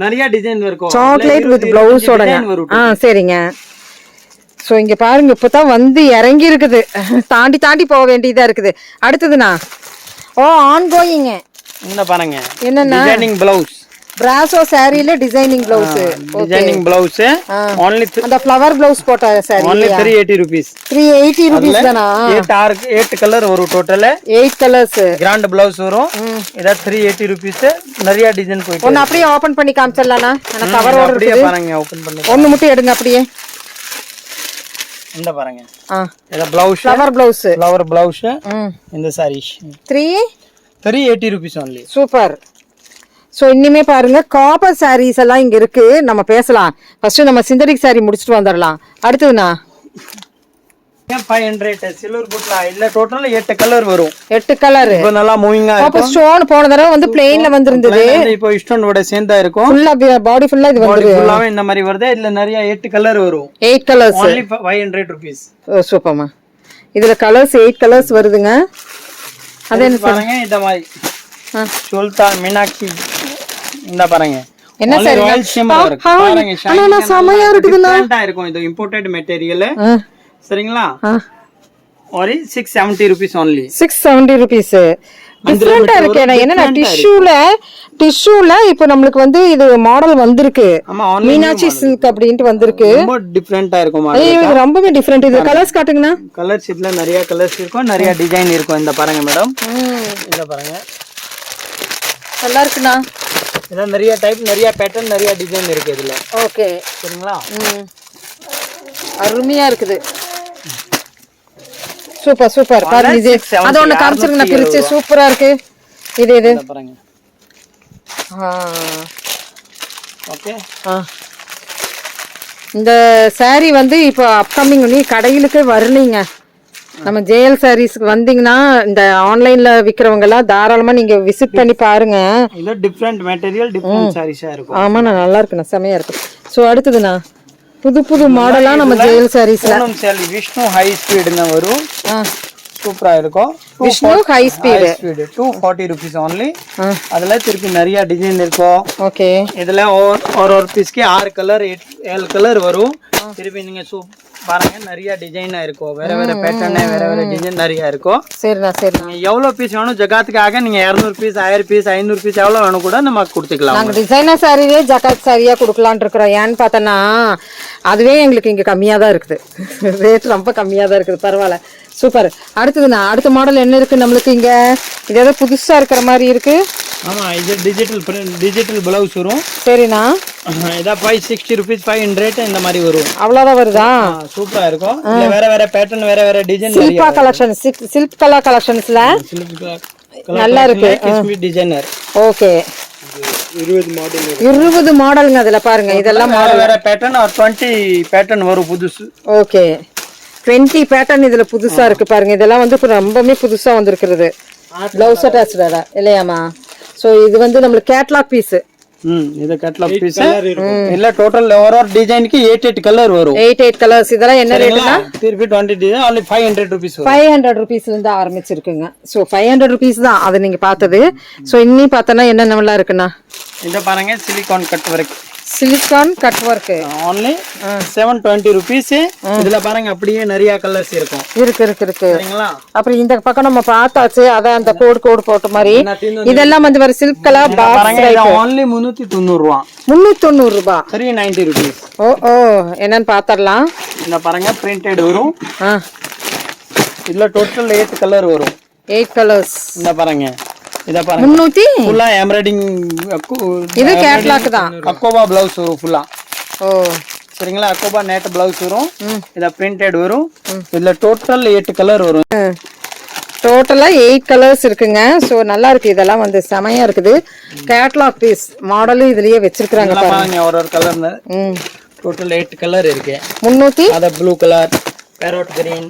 B: நிறைய டிசைன் இருக்கும்.
A: சாக்லேட் வித் பிளவுஸோட. சரிங்க. ஸோ இங்க பாருங்க, இப்பதான் வந்து இறங்கி இருக்குது. தாண்டி தாண்டி போக வேண்டியதா இருக்குது. அடுத்ததுண்ணா ஆன்கோயிங்.
B: இந்த பாருங்க,
A: என்னன்னா
B: டிசைனிங் பிளவுஸ்.
A: பிராசோ சாரியில designing blouse.
B: Designing blouse only
A: அந்த ஃப்ளவர் பிளவுஸ் போட்ட சாரி
B: only 380 rupees.
A: 380 rupees தானா?
B: 8 கலர் வரும். Total
A: 8 colours.
B: கிராண்ட் பிளவுஸ் வரும். இத 380 rupees. நிறைய டிசைன் போயிட்டு.
A: ஒன்னு அப்படியே ஓபன் பண்ணி காமிச்சலாம்னா? انا கவரோட
B: அப்படியே பாருங்க, ஓபன் பண்ணி
A: ஒன்னு மட்டும் எடுங்க அப்படியே.
B: இந்த பாருங்க, இத பிளவுஸ், ஃப்ளவர் பிளவுஸ். இந்த sorry 380 rupees only.
A: Super. So இன்னுமே பாருங்க காப்பர் சாரீஸ் எல்லாம் இங்க இருக்கு. நம்ம பேசலாம். ஃபர்ஸ்ட் நம்ம சிந்தடிக் சாரி முடிச்சுட்டு வந்துடலாம். அடுத்ததுண்ணா
B: 500 சில்வர் புட்ல இல்ல டோட்டல் 8 கலர் வரும். 8
A: கலர்.
B: இப்போ நல்லா மூவிங்கா
A: இருக்கு. அப்ப ஸ்டோன் போன தடவை வந்து பிளேன்ல வந்திருந்தது.
B: இப்போ ஸ்டோனோட சேர்ந்தா இருக்கும்.
A: ஃபுல்லா பாடி ஃபுல்லா இது வந்து
B: ஃபுல்லாவே இந்த மாதிரி வருது. இதுல நிறைய 8 கலர் வரும்.
A: 8 கலர்ஸ்
B: only 500 rupees.
A: சூப்பர்மா. இதுல கலர்ஸ் 8 கலர்ஸ் வருதுங்க. அதே
B: பாருங்க, இந்த மாதிரி சுல்தான் மீனாட்சி. இந்த பாருங்க,
A: என்ன சார்
B: ராயல் ஷிம்மர் இருக்கு. பாருங்க,
A: அண்ணா செமையா இருக்குதுண்ணா.
B: டிஃபரண்டா இருக்கும். இது இம்போர்ட்டட் மெட்டீரியல். சரிங்களா? ஒரு 670 rupees only.
A: 670 rupees. டிஃபரண்டா இருக்கு. என்னன்னா டிஷ்யூல இப்போ நமக்கு வந்து இது மாடல் வந்திருக்கு. மீனாட்சி சில்க் அப்படினு வந்திருக்கு.
B: ரொம்ப டிஃபரண்டா இருக்கும் மாடல்.
A: இது ரொம்பவே டிஃபரண்ட். இது கலர்ஸ் காட்டுங்கனா?
B: கலர்ஸ் இதுல நிறைய கலர்ஸ் இருக்கும், நிறைய டிசைன் இருக்கும். இந்த பாருங்க மேடம், இத பாருங்க,
A: நல்லா இருக்குண்ணா.
B: இதுல நிறைய டைப், நிறைய பேட்டர்ன், நிறைய டிசைன் இருக்கு இதுல.
A: ஓகே,
B: சரிங்களா?
A: அருமையா இருக்குது. Super super. பாருங்க, இது அத ஒன்னு காமிச்சிருங்க, நான் பிரிச்சு. சூப்பரா இருக்கு. இது
B: பாருங்க. ஓகே.
A: இந்த சாரி வந்து இப்போ அப்கமிங் நீ கடையிலுக்கு வரலீங்க. நம்ம ஜேஎல் சாரீஸ்க்கு வந்தீங்கன்னா இந்த ஆன்லைன்ல விக்கிறவங்க எல்லாம் தாராளமா நீங்க விசிட் பண்ணி பாருங்க.
B: இது டிஃபரண்ட் மெட்டீரியல் டிஃபரண்ட் சாரீஸா இருக்கும்.
A: ஆமா, நல்லா இருக்குண்ணா, செமையா இருக்கு. சோ அடுத்ததுண்ணா புது புது மாடலா நம்ம ஜேஎல் சாரீஸ்ல
B: விஷ்ணு ஹை ஸ்பீடுன்னு வரும். சூப்பரா இருக்கும்.
A: Vishnu high speed
B: 240 rupees only. அதுல திருப்பி நிறைய டிசைன் இருக்கும்.
A: ஓகே.
B: இதுல ஒரு பீஸ்க்கு 6 கலர் 7 கலர் வரும். திருப்பி நீங்க பாருங்க நிறைய டிசைனா இருக்கும். வேற வேற பேட்டர்ன் வேற வேற டிசைன் நிறைய இருக்கும்.
A: சரிண்ணா சரி.
B: நீங்க எவ்வளவு பீஸ் வேணும் ஜகாத்துக்காக நீங்க 200 பீஸ் 1000 பீஸ் 500 பீஸ் எவ்வளவு வேணும் கூட நம்ம கொடுத்துக்கலாம்.
A: நாங்க டிசைனர் சாரியே ஜகாத் சாரியா கொடுக்கலான் இருக்கிறோம். ஏன்னு பார்த்தோன்னா அதுவே எங்களுக்கு இங்க கம்மியா தான் இருக்குது. ரேட் ரொம்ப கம்மியா தான் இருக்குது. பரவாயில்ல, சூப்பர். அடுத்ததுண்ணா அடுத்த மாடல் என்ன இருக்கு நம்மளுக்கு இங்க? இது ஏதோ புதுசா இருக்கிற மாதிரி இருக்கு.
B: ஆமா, இது டிஜிட்டல் பிளவுஸ் வரும்.
A: சரிண்ணா.
B: இதா 560 rupees 500 இந்த மாதிரி வரும்.
A: அவ்வளவுதான் வருதா?
B: சூப்பரா இருக்கும். இல்ல வேற வேற பேட்டர்ன் வேற வேற design
A: Shilpa collection silk colour கலெக்ஷன்ஸ்ல நல்லா இருக்கு.
B: டிசைனர்.
A: ஓகே. 20 மாடலுங்க அதுல பாருங்க. இதெல்லாம்
B: வேற வேற பேட்டர்ன் 20 பேட்டர்ன் வரும் புதுசு.
A: ஓகே, 20 பேட்டர்ன் இதுல புதுசா இருக்கு பாருங்க. இதெல்லாம் வந்து ரொம்பவே புதுசா வந்திருக்கிறது. பிளவுஸ் அட்டாச்டா இல்லையாமா? சோ இது வந்து நம்மளுக்கு கேட்டலாக் பீஸ்.
B: இது கேட்டலாக் பீஸ். இல்ல டோட்டல் ஒரு டிசைனுக்கு 8 கலர் வரும்.
A: 8 கலர்ஸ். இதெல்லாம் என்ன ரேட்னா?
B: திருப்பி 20 டிசைன் only 500 rupees வரும்.
A: 500 rupeesல இருந்து ஆரம்பிச்சிருக்குங்க. சோ 500 rupees தான் அது நீங்க பார்த்தது. சோ இன்னி பார்த்தனா என்ன நல்லா இருக்குன்னா
B: இத பாருங்க, silicon cut work.
A: Silicon cut work
B: only 720 rupees. இதுல பாருங்க அப்படியே நிறைய கலர்ஸ் இருக்கும்.
A: இருக்கு.
B: சரிங்களா?
A: அப்புறம் இந்த பக்கம் நம்ம பார்த்தாச்சு. அத அந்த கோட் போட்ட மாதிரி இதெல்லாம் வந்து வர சில்க் கலர்
B: பாருங்க. இது only 390 ரூபாய்.
A: 390 ரூபாய்.
B: 390 rupees.
A: ஓ என்னன்னு பார்த்தறலாம்.
B: இந்த பாருங்க பிரிண்டட் வரும். இதுல டோட்டல் 8 கலர் வரும். 8
A: கலர்ஸ்.
B: இந்த பாருங்க. இத பாருங்க
A: 300
B: ஃபுல்லா எம்ப்ராய்டிங்.
A: இது கேட்டலாக் தான்.
B: அக்கோபா பிளவுஸ் வரும் ஃபுல்லா.
A: ஓ
B: சரிங்களா? அக்கோபா நெட் பிளவுஸ் வரும். இத பிரிண்டட் வரும். இதுல டோட்டல் 8 கலர் வரும்.
A: டோட்டலா 8 கலர்ஸ் இருக்குங்க. சோ நல்லா இருக்கு. இதெல்லாம் வந்து செமையா இருக்குது. கேட்டலாக் பீஸ் மாடலும் இதுலயே வச்சிருக்காங்க
B: பாருங்க. ஒரு கலர்ல டோட்டல் 8 கலர் இருக்கு.
A: 300.
B: அத ப்ளூ கலர், பேரோட் கிரீன்.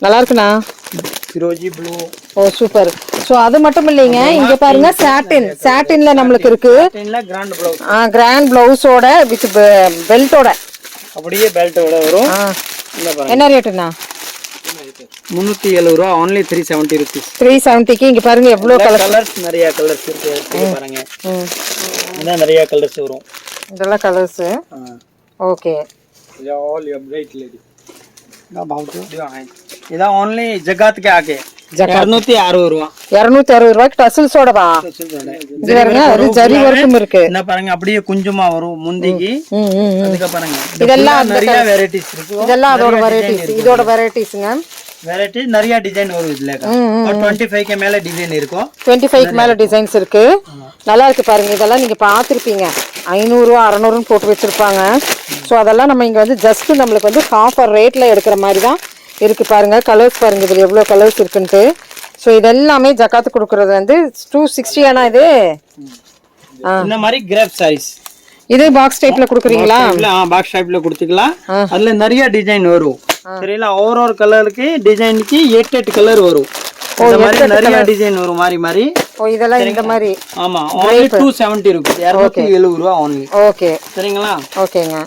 A: நல்லா இருக்குண்ணா.
B: ஃபிரோஜி ப்ளூ.
A: ஓ சூப்பர். சோ அது மட்டும் இல்லைங்க, இங்க பாருங்க சாட்டின்ல நம்மளுக்கு இருக்கு.
B: சாட்டின்ல கிராண்ட் பிளவுஸ்.
A: கிராண்ட் பிளவுஸோட வித் பெல்ட்டோட.
B: அப்படியே பெல்ட்டோட வரும். இந்த பாருங்க. என்ன
A: ரேட்னா?
B: 370 ரூபாய். only 370 rupees.
A: 370க்கு இங்க பாருங்க எவ்வளவு கலர்ஸ்.
B: நிறைய கலர்ஸ் இருக்கு பாருங்க. இத நிறைய கலர்ஸ் வரும்.
A: இதெல்லாம் கலர்ஸ். ஓகே.
B: ये ऑल ये ब्राइट लेडी ना भाव तो इदा ओनली जगत के आके 260 ரூபாய்.
A: 260 ரூபாய்க்கு டசல்ஸோடவா? இது பாருங்க, அது ஜரி வர்க்கும் இருக்கு.
B: என்ன பாருங்க அப்படியே குஞ்சமா வரும் முந்திக்கு. அதுக்கு பாருங்க. இதெல்லாம் நிறைய வெரைட்டிஸ் இருக்கு.
A: இதெல்லாம் அதோட வெரைட்டிஸ். இதோட வெரைட்டிஸ்ங்க.
B: வெரைட்டி நிறைய டிசைன் வரும் இதுல. 25 க்கு மேல டிசைன் இருக்கும்.
A: 25 க்கு மேல டிசைன்ஸ் இருக்கு. நல்லா இருக்கு பாருங்க. இதெல்லாம் நீங்க பாத்திருப்பீங்க. 500 600 போட்டு வச்சிருப்பாங்க. சோ அதெல்லாம் நம்ம இங்க வந்து ஜஸ்ட் நம்மளுக்கு வந்து ஆஃபர் ரேட்ல எடுக்கிற மாதிரி தான் இருக்கு பாருங்க. கலர்ஸ் பாருங்க இதுல எவ்வளவு கலர்ஸ் இருக்குன்னு. சோ இதெல்லாமே ஜகாத் கொடுக்கறது வந்து 260 ஆனா இது.
B: இந்த மாதிரி கிராப் சைஸ்.
A: இது பாக்ஸ் டைப்ல கொடுக்குறீங்களா?
B: பாக்ஸ் டைப்ல கொடுத்துக்கலாம். அதுல நிறைய டிசைன் வரும். சரிங்களா? ஒரு கலருக்கு டிசைனுக்கு 8 கலர் வரும். இந்த மாதிரி நிறைய டிசைன் வரும் மாறி மாறி.
A: ஓ இதெல்லாம் இந்த மாதிரி.
B: ஆமா, only 270 rupees. 270 ரூபாய் only.
A: ஓகே.
B: சரிங்களா?
A: ஓகேங்க.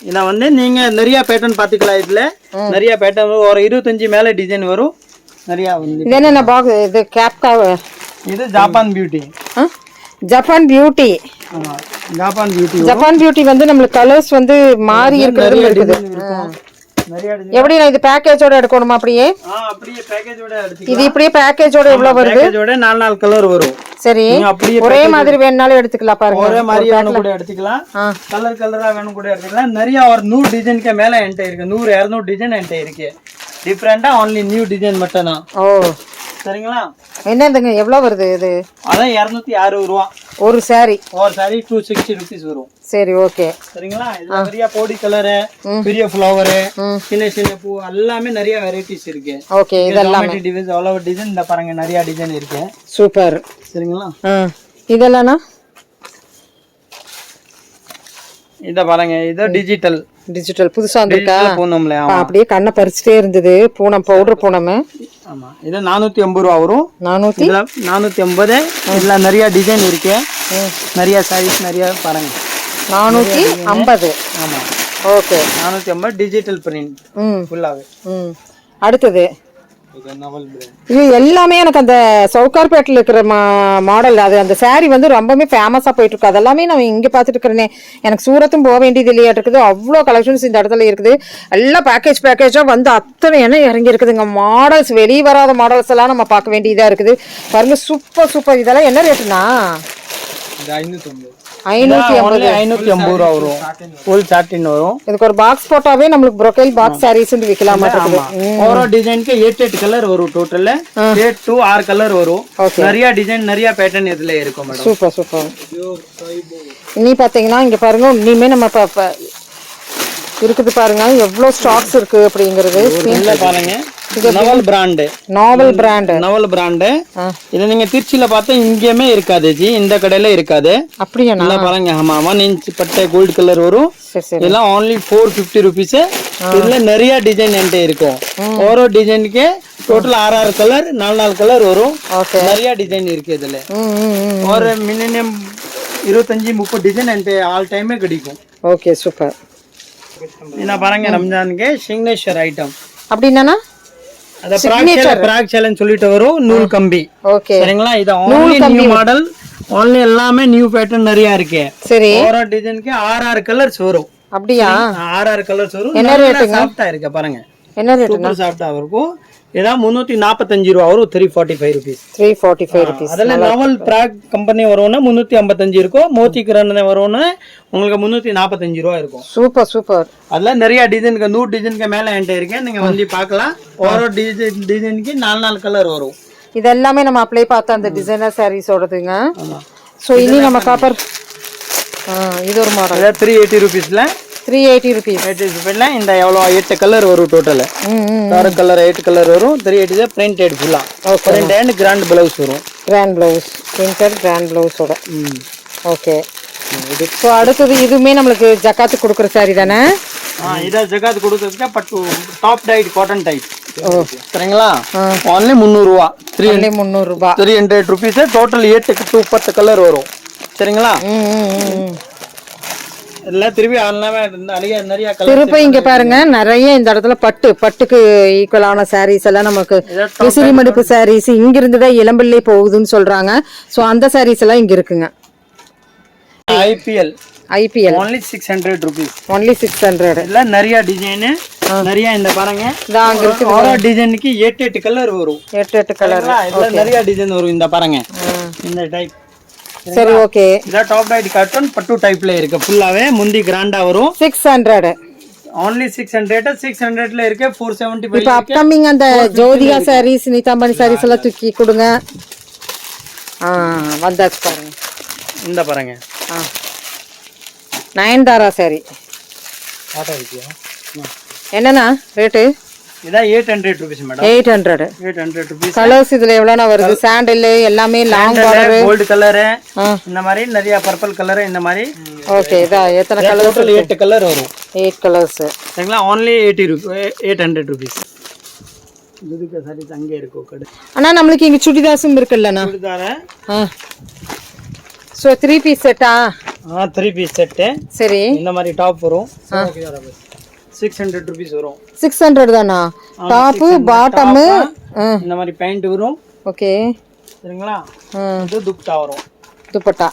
B: இத வந்து நீங்க நிறைய பேட்டர்ன் பாத்துக்கலாம். இதுல நிறைய பேட்டர்ன் ஒரு 25 மேல டிசைன் வரும். நிறைய வந்து
A: இது என்ன பாக்ஸ்? இது கேப்
B: இது Japan beauty.
A: Japan beauty. Japan beauty வந்து நம்மளுக்கு கலர்ஸ் வந்து மாறி இருக்குது. எப்படி இது பேக்கேஜோட எடுக்கணுமா? அப்படியே
B: அப்படியே பேக்கேஜோட எடுத்துக்கலாம்.
A: இது இப்படியே பேக்கேஜோட எவ்வளவு வருது?
B: பேக்கேஜோட 4 கலர் வரும்.
A: சரி, ஒரே மாதிரி வேணும்னாலும் எடுத்துக்கலாம் பாருங்க.
B: ஒரே மாதிரி வேணும் கூட எடுத்துக்கலாம். கலர் கலரா வேணும் கூட எடுத்துக்கலாம். நிறைய ஒரு 100 டிசைனுக்கு மேல என்கிட்ட இருக்கு. 100 200 டிசைன் என்கிட்ட இருக்கு. டிஃபரெண்டா only நியூ டிசைன் மட்டும் தான்.
A: ஓ
B: சரிங்களா?
A: என்னதுங்க எவ்வளவு வருது இது?
B: அதான் 260 ரூபாய்
A: ஒரு சாரி.
B: ஒரு சாரி 260 rupees வரும்.
A: சரி ஓகே.
B: சரிங்களா? இதுல நிறைய பொடி கலர், பெரிய ஃப்ளவர், சின்ன சின்ன பூ எல்லாமே நிறைய வெரைட்டிஸ் இருக்கு.
A: ஓகே. இதெல்லாம்
B: டிசைன் all over டிசைன். இந்த பாருங்க நிறைய டிசைன் இருக்கு.
A: சூப்பர்.
B: சரிங்களா?
A: இதெல்லாம்
B: இத பாருங்க. இது டிஜிட்டல்
A: டிஜிட்டல் புதுசா வந்திருக்கா?
B: பூனம்ல.
A: அப்படியே கண்ணை பறிச்சுட்டே இருந்தது. பூனம் பவுடர் பூனம்.
B: ஆமா, இது 450 ரூபா வரும். 450. இதுல நிறைய டிசைன் இருக்கு, நிறைய சைஸ், நிறைய பாருங்க.
A: 450.
B: ஆமா,
A: ஓகே.
B: 450 டிஜிட்டல் பிரிண்ட் ஃபுல்லாவே.
A: அடுத்தது இது எல்லாமே எனக்கு அந்த சவுகார்பேட்டில் இருக்கிற மாடல். அது அந்த சாரீ வந்து ரொம்பவே ஃபேமஸாக போயிட்டு இருக்கு. அதெல்லாமே நான் இங்கே பார்த்துட்டு இருக்கிறேனே. எனக்கு சூரத்தும் போக வேண்டியது இல்லையா இருக்குது. அவ்வளோ கலெக்ஷன்ஸ் இந்த இடத்துல இருக்குது. எல்லாம் பேக்கேஜாக வந்து அத்தனை எண்ணெய் இறங்கி இருக்குதுங்க. மாடல்ஸ் வெளியே வராத மாடல்ஸ் எல்லாம் நம்ம பார்க்க வேண்டியதாக இருக்குது. பாருங்க, சூப்பர். இதெல்லாம் என்ன ரேட்டுனா? 550
B: ரூபா வரும். ஃபுல் சாட்டின் வரும்.
A: இதுக்கு ஒரு பாக்ஸ் போட்டாவே நம்மளுக்கு ப்ரொக்கைல் பாக்ஸ் சாரீஸ் விற்கலாம் மாட்டேங்குது.
B: ஒரு டிசைனுக்கு 8 கலர் வரும். டோட்டல்ல 8 to 6 கலர் வரும். நிறைய டிசைன், நிறைய பேட்டர்ன் இதுல இருக்கும் மேடம்.
A: சூப்பர். இனி பாத்தீங்கன்னா இங்க பாருங்க, இனிமே நம்ம இருக்குது பாருங்க எவ்வளவு ஸ்டாக்ஸ் இருக்கு அப்படிங்கிறது.
B: பாருங்க, நாவல் பிராண்ட். இது நீங்க திருச்சியில பார்த்தா இங்கேயுமே இருக்காது ஜி, இந்த கடையில இருக்காது.
A: அப்படியா?
B: பாருங்க. ஆமா, 1 inch பட்டை கோல்டு கலர் வரும். இதெல்லாம் only 450 rupees. இதுல நிறைய டிசைன் என்கிட்ட இருக்கும். ஒரு டிசைனுக்கு டோட்டல் 6 கலர், 4 கலர் வரும். நிறைய டிசைன் இருக்கு இதுல. ஒரு மினிமம் 25-30 டிசைன் என்கிட்ட ஆல் டைமே கிடைக்கும்.
A: Okay, super.
B: என்ன பாருங்க, ரம்ஜானுக்கு சிக்னேச்சர் ஐட்டம்.
A: அப்படின்னா
B: அத பிராக் சேலஞ்ச் சொல்லிட்டு வரும். நூல் கம்பி.
A: ஓகே,
B: சரிங்களா? இது only நியூ மாடல், only எல்லாமே நியூ பேட்டர்ன் நிறைய இருக்கு.
A: சரி,
B: ஒரு டிசைனுக்கு 6 கலர்ஸ் வரும்.
A: அப்படியா?
B: 6 கலர்ஸ் வரும்.
A: என்ன ரேட்டுங்க?
B: சாஃப்ட்டா இருக்கு பாருங்க.
A: என்ன ரேட்?
B: சூப்பர் சாஃப்ட்டா இருக்கும். இதா 345 ரூபா வரும். 345 rupees.
A: 345 rupees.
B: அதல நாவல் பிராக் கம்பெனி வரும்னா 355 இருக்கும். மோத்தி கிரண் வரும்னா உங்களுக்கு 345 ரூபா இருக்கும்.
A: சூப்பர்.
B: அதெல்லாம் நிறைய டிசைனுக்கு 100 டிசைனுக்கு மேல என்கிட்ட இருக்கு. நீங்க வந்து பார்க்கலாம். ஒரு டிசைனுக்கு 4 கலர் வரும்.
A: இது எல்லாமே நம்ம அப்ளை பார்த்த அந்த டிசைனர் சாரீஸோடதுங்க. சோ இனி நம்ம காப்பர் இது ஒரு மாடல்.
B: 380 rupeesல
A: 380 rupees.
B: இந்த எவ்வளோ 8 கலர் வரும். டோட்டல் 6 கலர் 8 கலர் வரும். 380 பிரிண்டட் ஃபுல்லா. பிரிண்ட் அண்ட் கிராண்ட் பிளவுஸ் வரும்.
A: கிராண்ட் பிளவுஸ், பிரிண்டட் கிராண்ட் பிளவுஸோட. ஓகே. ஸோ அடுத்தது இதுவுமே நம்மளுக்கு ஜக்காத்து கொடுக்குற சாரி தானே?
B: இதான் ஜக்காத்து கொடுக்குறதுக்கு பட்டு டாப் டைட் காட்டன் டைப். சரிங்களா? ஒன்லி 300 ரூபா.
A: 300 ரூபா.
B: 300 rupees. டோட்டல் 8 to 10 கலர் வரும். சரிங்களா?
A: திருப்ப இங்க பாருங்க, நிறைய இந்த இடத்துல பட்டுக்கு ஈக்குவலான சாரீஸ் எல்லாம் நமக்கு விசிறி மடிப்பு சாரீஸ் இங்க இருந்துதான் இளம்பிள்ளை போகுதுன்னு சொல்றாங்க. சோ அந்த சாரீஸ் எல்லாம் இங்க இருக்குங்க. IPL
B: only 600 rupees.
A: only 600.
B: இல்ல நிறைய டிசைன், நிறைய இந்த பாருங்க.
A: அங்க இருக்கு.
B: ஒரு டிசைனுக்கு 8 கலர் வரும்.
A: 8 கலர்.
B: இல்ல நிறைய டிசைன் வரும். இந்த பாருங்க, இந்த டைப்.
A: சரி, ஓகே.
B: இத டாப் டைட் காட்டன் பட்டு டைப்ல இருக்கு. ஃபுல்லாவே முந்தி கிராண்டா வரும்.
A: 600.
B: only 600ல இருக்கு. 475.
A: இப்ப அப்கமிங் அந்த ஜோதிகா சாரீஸ், நீதாம்பனி சாரீஸ் எல்லாம் தூக்கி கொடுங்க. வந்தாச்சு பாருங்க.
B: இந்த பாருங்க,
A: நயன்தாரா சாரி. என்னன்னா ரேட்டு?
B: இதான் 800 rupees மேடம்.
A: 800
B: rupees.
A: கலர்ஸ் இதுல எவ்வளவுனா வருது? சாண்டல் எல்லாமே லாங் பார்டர்,
B: கோல்ட் கலர், இந்த மாதிரி நிறைய பர்பிள் கலர், இந்த மாதிரி.
A: ஓகே. இதா எத்தனை கலர்?
B: டோட்டல் 8 கலர் வரும்.
A: 8 கலர்ஸ்.
B: சரிங்களா? only 800 rupees. இதுக்கு சாரி அங்கே இருக்கு கடை.
A: அண்ணா நம்மளுக்கு இங்க சுடிதாஸும் இருக்குல்லண்ணா?
B: சுடிதார.
A: சோ 3 பீஸ் செட்டா?
B: 3 பீஸ் செட்.
A: சரி.
B: இந்த மாதிரி டாப் வரும். 600 rupees வரும்.
A: 600 தானா? டாப் பாட்டம்
B: இந்த மாதிரி பேண்ட் வரும்.
A: ஓகே.
B: சரிங்களா? இது துப்பட்டா வரும்.
A: துப்பட்டா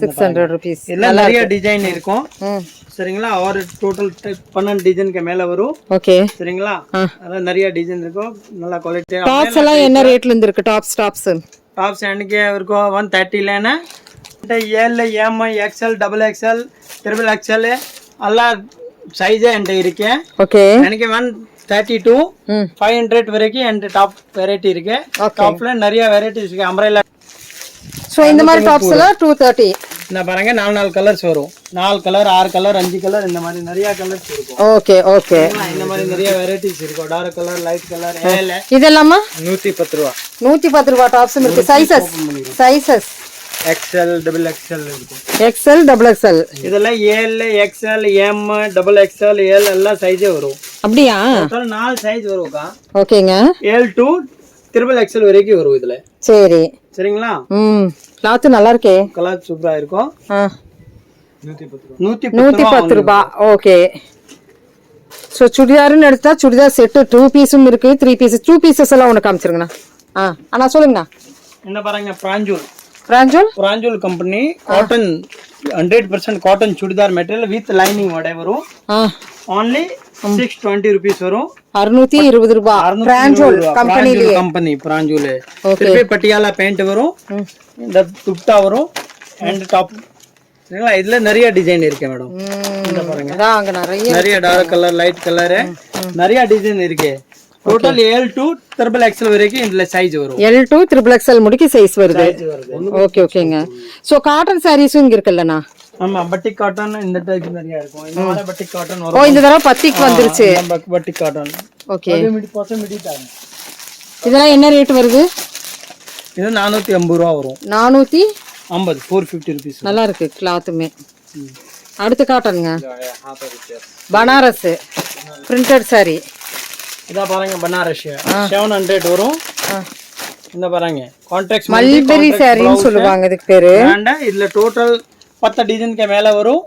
A: 600 rupees.
B: எல்லாம் நிறைய டிசைன் இருக்கும். சரிங்களா? ஒரு டோட்டல் 12 டிசைனுக்கு மேல வரும்.
A: ஓகே.
B: சரிங்களா? அத நிறைய டிசைன் இருக்கும். நல்ல குவாலிட்டி.
A: டாப்ஸ் எல்லாம் என்ன ரேட்ல இருந்து இருக்கு? டாப்ஸ்
B: எனக்கு இருக்கும் 130 Lena. L, M, XL, XXL, XXL எல்லா சைஸ் என்கிட்ட இருக்கு.
A: ஓகே.
B: எனக்கு 132 500 வரைக்கும் என்கிட்ட டாப் வெரைட்டி இருக்கு. டாப்ல நிறைய வெரைட்டிஸ் இருக்கு. அம்ப்ரெல்லா.
A: சோ இந்த மாதிரி டாப்ஸ் எல்லாம் 230.
B: இந்த பாருங்க, 4 கலர்ஸ் வரும். 4 கலர், 6 கலர், 5 கலர், இந்த மாதிரி நிறைய கலர்ஸ் இருக்கும்.
A: ஓகே.
B: இந்த மாதிரி நிறைய வெரைட்டிஸ் இருக்கும். Dark colour, light colour.
A: இதெல்லாம்
B: 110 ரூபா.
A: 110 ரூபா டாப்ஸ் இருக்கு. சைஸஸ்
B: XL double XL இருக்கும்.
A: XL double XL
B: இதெல்லாம் L XL M double XL L எல்லாம் சைஸே வரும்.
A: அப்படியா?
B: டோட்டல் 4 சைஸ் வரும்க்கா.
A: ஓகேங்க.
B: L to triple XL வரைக்கும் வரும் இதுல.
A: சரி.
B: சரிங்களா?
A: கிளாத் நல்லா இருக்கே.
B: கலர் சூப்பரா இருக்கும்.
A: 110 ரூபாய். ஓகே. சோ சுடிதார்னு எடுத்தா சுடிதார் செட் 2 பீஸும் இருக்கு, 3 பீஸ். 2 பீசஸ் எல்லாம் ஒன்னு காமிச்சிருங்கண்ணா. அண்ணா சொல்லுங்கண்ணா.
B: என்ன பாருங்க, பிராஞ்சூல். பிராஞ்சூல் company cotton 100% cotton churidar material with lining ஓட வரும். only 620 rupees வரும். 620 ரூபாய். பிராஞ்சூல் கம்பெனி பிராஞ்சூல். திருப்பி பட்டியாலா பேண்ட் வரும். இந்த துப்பட்டா வரும் and டாப். சரிங்களா? இதுல நிறைய டிசைன் இருக்கு மேடம். இந்த பாருங்க, அங்க நிறைய டார்க் கலர், லைட் கலர், நிறைய டிசைன் இருக்கு. Total L to triple XL வரைக்கும் இதுல சைஸ் வரும். L to triple XL முடிக்கு சைஸ் வருது. ஓகே ஓகேங்க. சோ காட்டன் சாரீஸும் இங்க இருக்குல்லண்ணா? ஆமா, பட்டிக் காட்டன் இந்த டைப் நிறைய இருக்கும். இந்த மாதிரி பட்டிக் காட்டன் வரும். இந்த தடவை பட்டிக் வந்துருச்சு. பட்டிக் காட்டன். ஓகே. இதெல்லாம் என்ன ரேட் வருது? இது 450 ரூபாய் வரும். 450 450 rupees. நல்லா இருக்கு கிளாத்துமே. அடுத்து காட்டனுங்க. Banaras printed sorry. இத பாருங்க, பனாரஸ் 700 வரும். இந்த பாருங்க, கான்ட்ராக்ட் மல்பெரி சாரின்னு சொல்லுவாங்க இதுக்கு பேரு. இதுல டோட்டல் 10 டிசைனுக்கு மேல வரும்.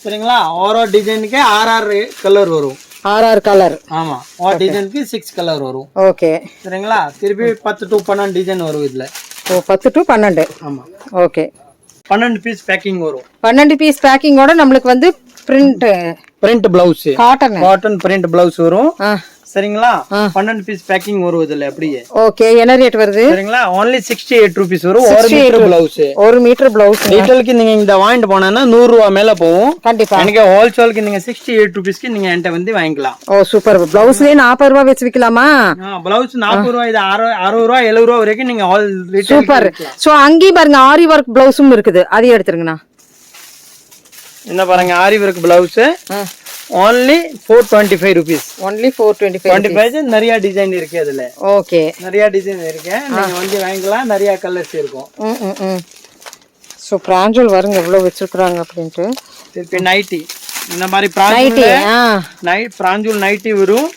B: சரிங்களா? ஒரு டிசைனுக்கு 6 கலர் வரும். 6 கலர். ஆமா, ஒரு டிசைனுக்கு 6 கலர் வரும். ஓகே. சரிங்களா? திருப்பி 10 to 12 டிசைன் வரும் இதுல. 10 to 12. ஆமா. ஓகே. 12 பீஸ் பேக்கிங் வரும். 12 பீஸ் பேக்கிங்கோட நம்மளுக்கு வந்து print blouse, cotton print blouse வரும். சரிங்களா? 12 பீஸ் பேக்கிங் வரும் இதுல அப்படியே. ஓகே. என்ன ரேட் வருது? சரிங்களா? only 68 rupees வரும். 1 மீட்டர் பிளவுஸ். 1 metre blouse. டீடைலுக்கு நீங்க இந்த வாங்கிட்டு போனா 100 ரூபாய் மேல போகும். கண்டிப்பா. எனக்கு ஹோல்சேலுக்கு நீங்க 68 rupeesக்கு நீங்க என்கிட்ட வந்து வாங்கிக்கலாம். ஓ சூப்பர். பிளவுஸ்லயே 40 ரூபாய் வெச்சு விக்கலாமா? பிளவுஸ் 40 ரூபாய், இது 60 ரூபாய் 70 ரூபாய் வரைக்கும் நீங்க ஆல் ரீடைல். சூப்பர். சோ அங்கேயே பாருங்க, ஆரி வர்க் பிளவுஸும் இருக்குது. அதையும் எடுத்துருங்கண்ணா. என்ன பாருங்க, ஆரி work blouse only 425 rupees. only 425. நிறைய டிசைன் இருக்கு அதுல. ஓகே. நிறைய டிசைன் இருக்கு, நீங்க வந்து வாங்கிக்கலாம். நிறைய கலர்ஸ் இருக்கும். சோ பிராஞ்சூல் வருங்க எவ்வளவு வெச்சிருக்காங்க அப்படினு. திருப்பி நைட்டி. இந்த மாதிரி பிராஞ்சூல் நைட்டி வரும்.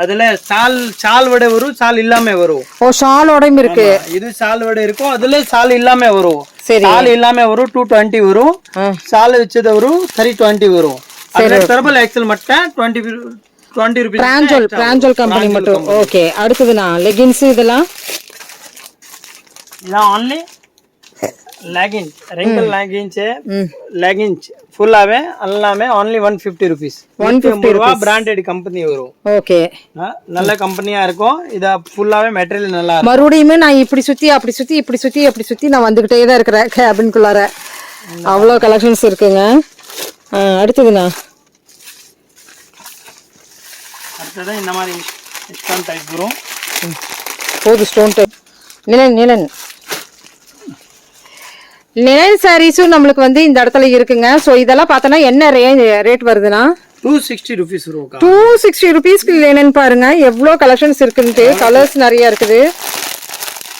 B: அதுல சால் வடை வரும், சால் இல்லாம வரும். ஓ சாலோடையும் இருக்கு. இது சால் வடை இருக்கும், அதுல சால் இல்லாம வரும். சால் இல்லாம வரும் 220 வரும். சால் வச்சது வரும் 320 வரும். அதுல triple XL மட்டும் 20 rupees. பிராஞ்சூல் கம்பெனி மட்டும். ஓகே. அடுத்துனா லெகின்ஸ். இதெல்லாம் only leggings, wrinkle leggings ஃபுல்லாவே எல்லாமே only 150 rupees. 150 ரூபாய். பிராண்டட் கம்பெனி வரும். ஓகே. நல்ல கம்பெனியா இருக்கும். இத ஃபுல்லாவே மெட்டீரியல் நல்லா இருக்கும். மறுபடியும் நான் இப்படி சுத்தி அப்படி சுத்தி இப்படி சுத்தி அப்படி சுத்தி நான் வந்துகிட்டே தான் இருக்கறேன் கேபின்குள்ளார. அவ்வளவு கலெக்ஷன்ஸ் இருக்குங்க. அடுத்துனா இந்த மாதிரி ஸ்டோன் டைப் வரும். போது ஸ்டோன் டைப். நிலன் சாரீஸும் நம்மளுக்கு வந்து இந்த இடத்துல இருக்குங்க. சோ இதெல்லாம் பார்த்தோன்னா என்ன ரேட் வருதுன்னா 260 rupees வரும். 260 rupeesக்கு லினன் பாருங்க எவ்வளவு கலெக்ஷன்ஸ் இருக்குன்னு. கலர்ஸ் நிறைய இருக்குது.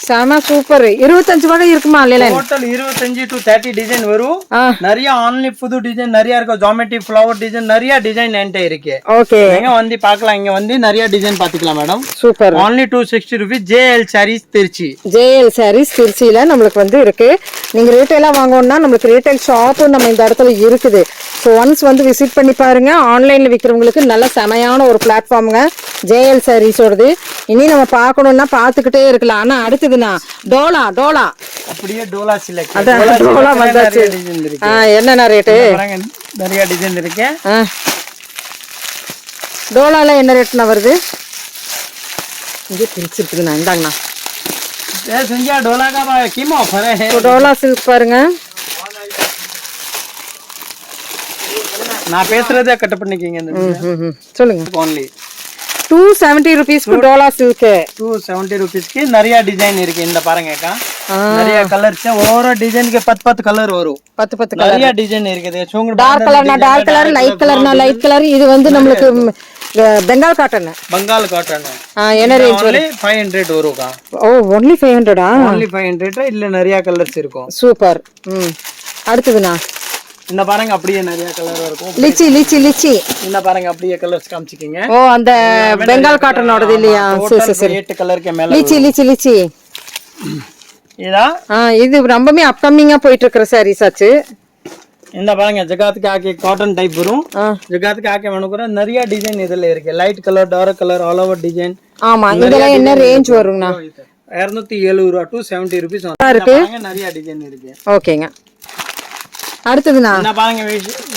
B: சாமா சூப்பர். 25 வரை இருக்குமா? டோட்டல் 25 to 30 டிசைன் வரும். நிறைய ஆன்லைன் புது டிசைன் நிறைய இருக்கு. ஜியோமெட்ரி ஃப்ளவர் டிசைன் நிறைய டிசைன் என்கிட்ட இருக்கு. ஓகே. நீங்க வந்து பார்க்கலாம். இங்க வந்து நிறைய டிசைன் பாத்துக்கலாம் madam. Super. only 260 rupees. JL sarees Trichy. JL sarees திருச்சியில நம்மளுக்கு வந்து இருக்கு. நீங்க ரீட்டைலா வாங்கணும்னா நம்மளுக்கு ரீட்டைல் ஷாப் நம்ம இந்த இடத்துல இருக்குது. ஸோ ஒன்ஸ் வந்து விசிட் பண்ணி பாருங்க. ஆன்லைன்ல விற்கிறவங்களுக்கு நல்ல செமையான ஒரு பிளாட்ஃபார்முங்க JL sarees-ஓடது. இனி நம்ம பார்க்கணும்னா பார்த்துக்கிட்டே இருக்கலாம். ஆனா அடுத்ததுனா டோலா அப்படியே டோலா சிலெக்ட். டோலா வந்தாச்சு. என்னென்ன ரேட்டு? நிறைய டிசைன் இருக்கு. டோலால என்ன ரேட்னா வருது? இங்கே பிரிச்சிருக்குதுண்ணா. இந்தாங்கண்ணா. செஞ்சா டோலா கா கீம் ஆஃபர் है. டோலா சில்க் பாருங்க. நான் பேசுறதே கட் பண்ணிக்கீங்க. சொல்லுங்க. only 270 rupees Dola silk. 270 rupees க்கு நிறைய டிசைன் இருக்கு. இந்த பாருங்க அக்கா. நிறைய கலர்ஸ் ஒவ்வொரு டிசைனுக்கு 10 கலர் வரும்
C: 10
B: நிறைய டிசைன் இருக்குது
C: டார்க் கலர்னா டார்க் கலர் லைட் கலர்னா லைட் கலர் இது வந்து நம்மளுக்கு பெங்கால் காட்டன் என்ன ரேஞ்ச் வரும்
B: 500 வரும்க்கா
C: ஓ only 500
B: only 500 இல்ல நிறைய கலர்ஸ் இருக்கும்
C: சூப்பர் அடுத்துதுனா
B: இந்த பாருங்க அப்படியே நிறைய கலர் இருக்கும்
C: லிச்சி
B: இந்த பாருங்க அப்படியே கலர்ஸ் காமிச்சிக்கீங்க
C: ஓ அந்த பெங்கால் காட்டனோடது இல்லையா சரி
B: 8 கலருக்கு மேல
C: லிச்சி
B: இதா
C: இது ரொம்பவே அப்கமிங்கா போயிட்டு இருக்கிற சாரீஸ் ஆச்சு
B: இந்த பாருங்க ஜகாத்துக்கு ஆக்கே காட்டன் டைப் வரும் ஜகாத்துக்கு ஆக்கே வேணும்ங்கற நிறைய டிசைன் இதுல இருக்கு light colour dark colour all over design
C: ஆமா இதெல்லாம் என்ன ரேஞ்ச் வரும்னா
B: 270 ரூபாய் to 70 rupees
C: இருக்கு
B: நிறைய டிசைன் இருக்கு
C: ஓகேங்க அடுத்துதுனா
B: இந்த பாருங்க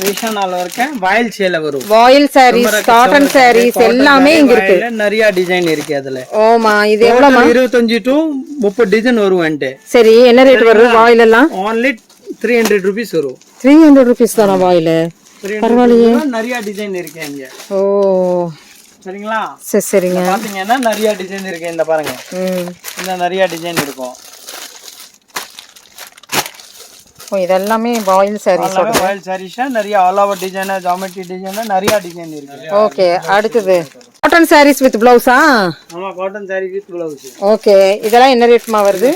B: விஷனால இருக்க வாயில் சேல வரும்
C: வாயில் sarees காட்டன் sarees எல்லாமே இங்க இருக்கு
B: நிறைய டிசைன் இருக்கு அதுல
C: ஓமா இது எவ்வளவு
B: 25 to 30 டிசைன் வரும் வந்து சரி
C: என்ன ரேட் வரும் வாயில் எல்லாம்
B: only 300 rupees வரும்
C: 300 rupees தான வாயில் பரவாயில்லையே
B: நிறைய டிசைன் இருக்கு இங்க
C: ஓ
B: சரிங்களா
C: சரிங்க
B: பாத்தீங்கன்னா நிறைய டிசைன் இருக்கு இந்த பாருங்க இந்த நிறைய டிசைன் இருக்கும்
C: ஓ இதெல்லாம் வாயில் sarees
B: நிறைய all over design geometry design நிறைய டிசைன் இருக்கு
C: ஓகே அடுத்து காட்டன் sarees with blouse
B: ஆமா cotton saree with blouse
C: okay இதெல்லாம் என்ன ரேட்மா வருது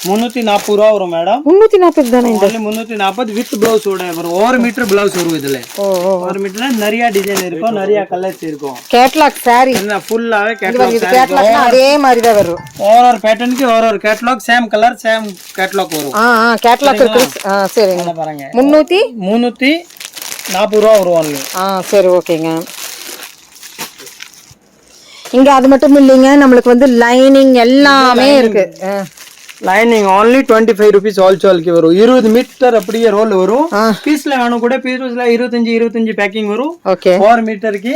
B: 340 ரூபாய் வரும் மேடம்
C: 340 தானே இந்த
B: 340 வித் பிளவுஸ் ஓட வரும் 1 மீட்டர் பிளவுஸ் வரும் இதுல 1 மீட்டர்ல நிறைய டிசைன் இருக்கும் நிறைய கலர்ஸ் இருக்கும்
C: கேட்டலாக் saree
B: என்ன ஃபுல்லாவே கேட்டலாக்
C: இது கேட்டலாக்னா அதே மாதிரி தான் வரும்
B: ஒரு பேட்டர்னுக்கு ஒரு catalogue same colour same catalogue வரும்
C: கேட்டலாக் இருக்கு சரிங்க
B: பாருங்க
C: 340
B: ரூபாய் வரும் only
C: சரி ஓகேங்க இங்க அது மட்டும் இல்லைங்க நம்மளுக்கு வந்து லைனிங் எல்லாமே இருக்கு
B: லைனிங் only 25 rupees ஆல்சோல்க்கு வரும் 20 மீட்டர் அப்படியே ரோல் வரும் பீஸ்ல வேணும் கூட பீஸ்ல 25 பேக்கிங் வரும்
C: ஓகே
B: 4 மீட்டருக்கு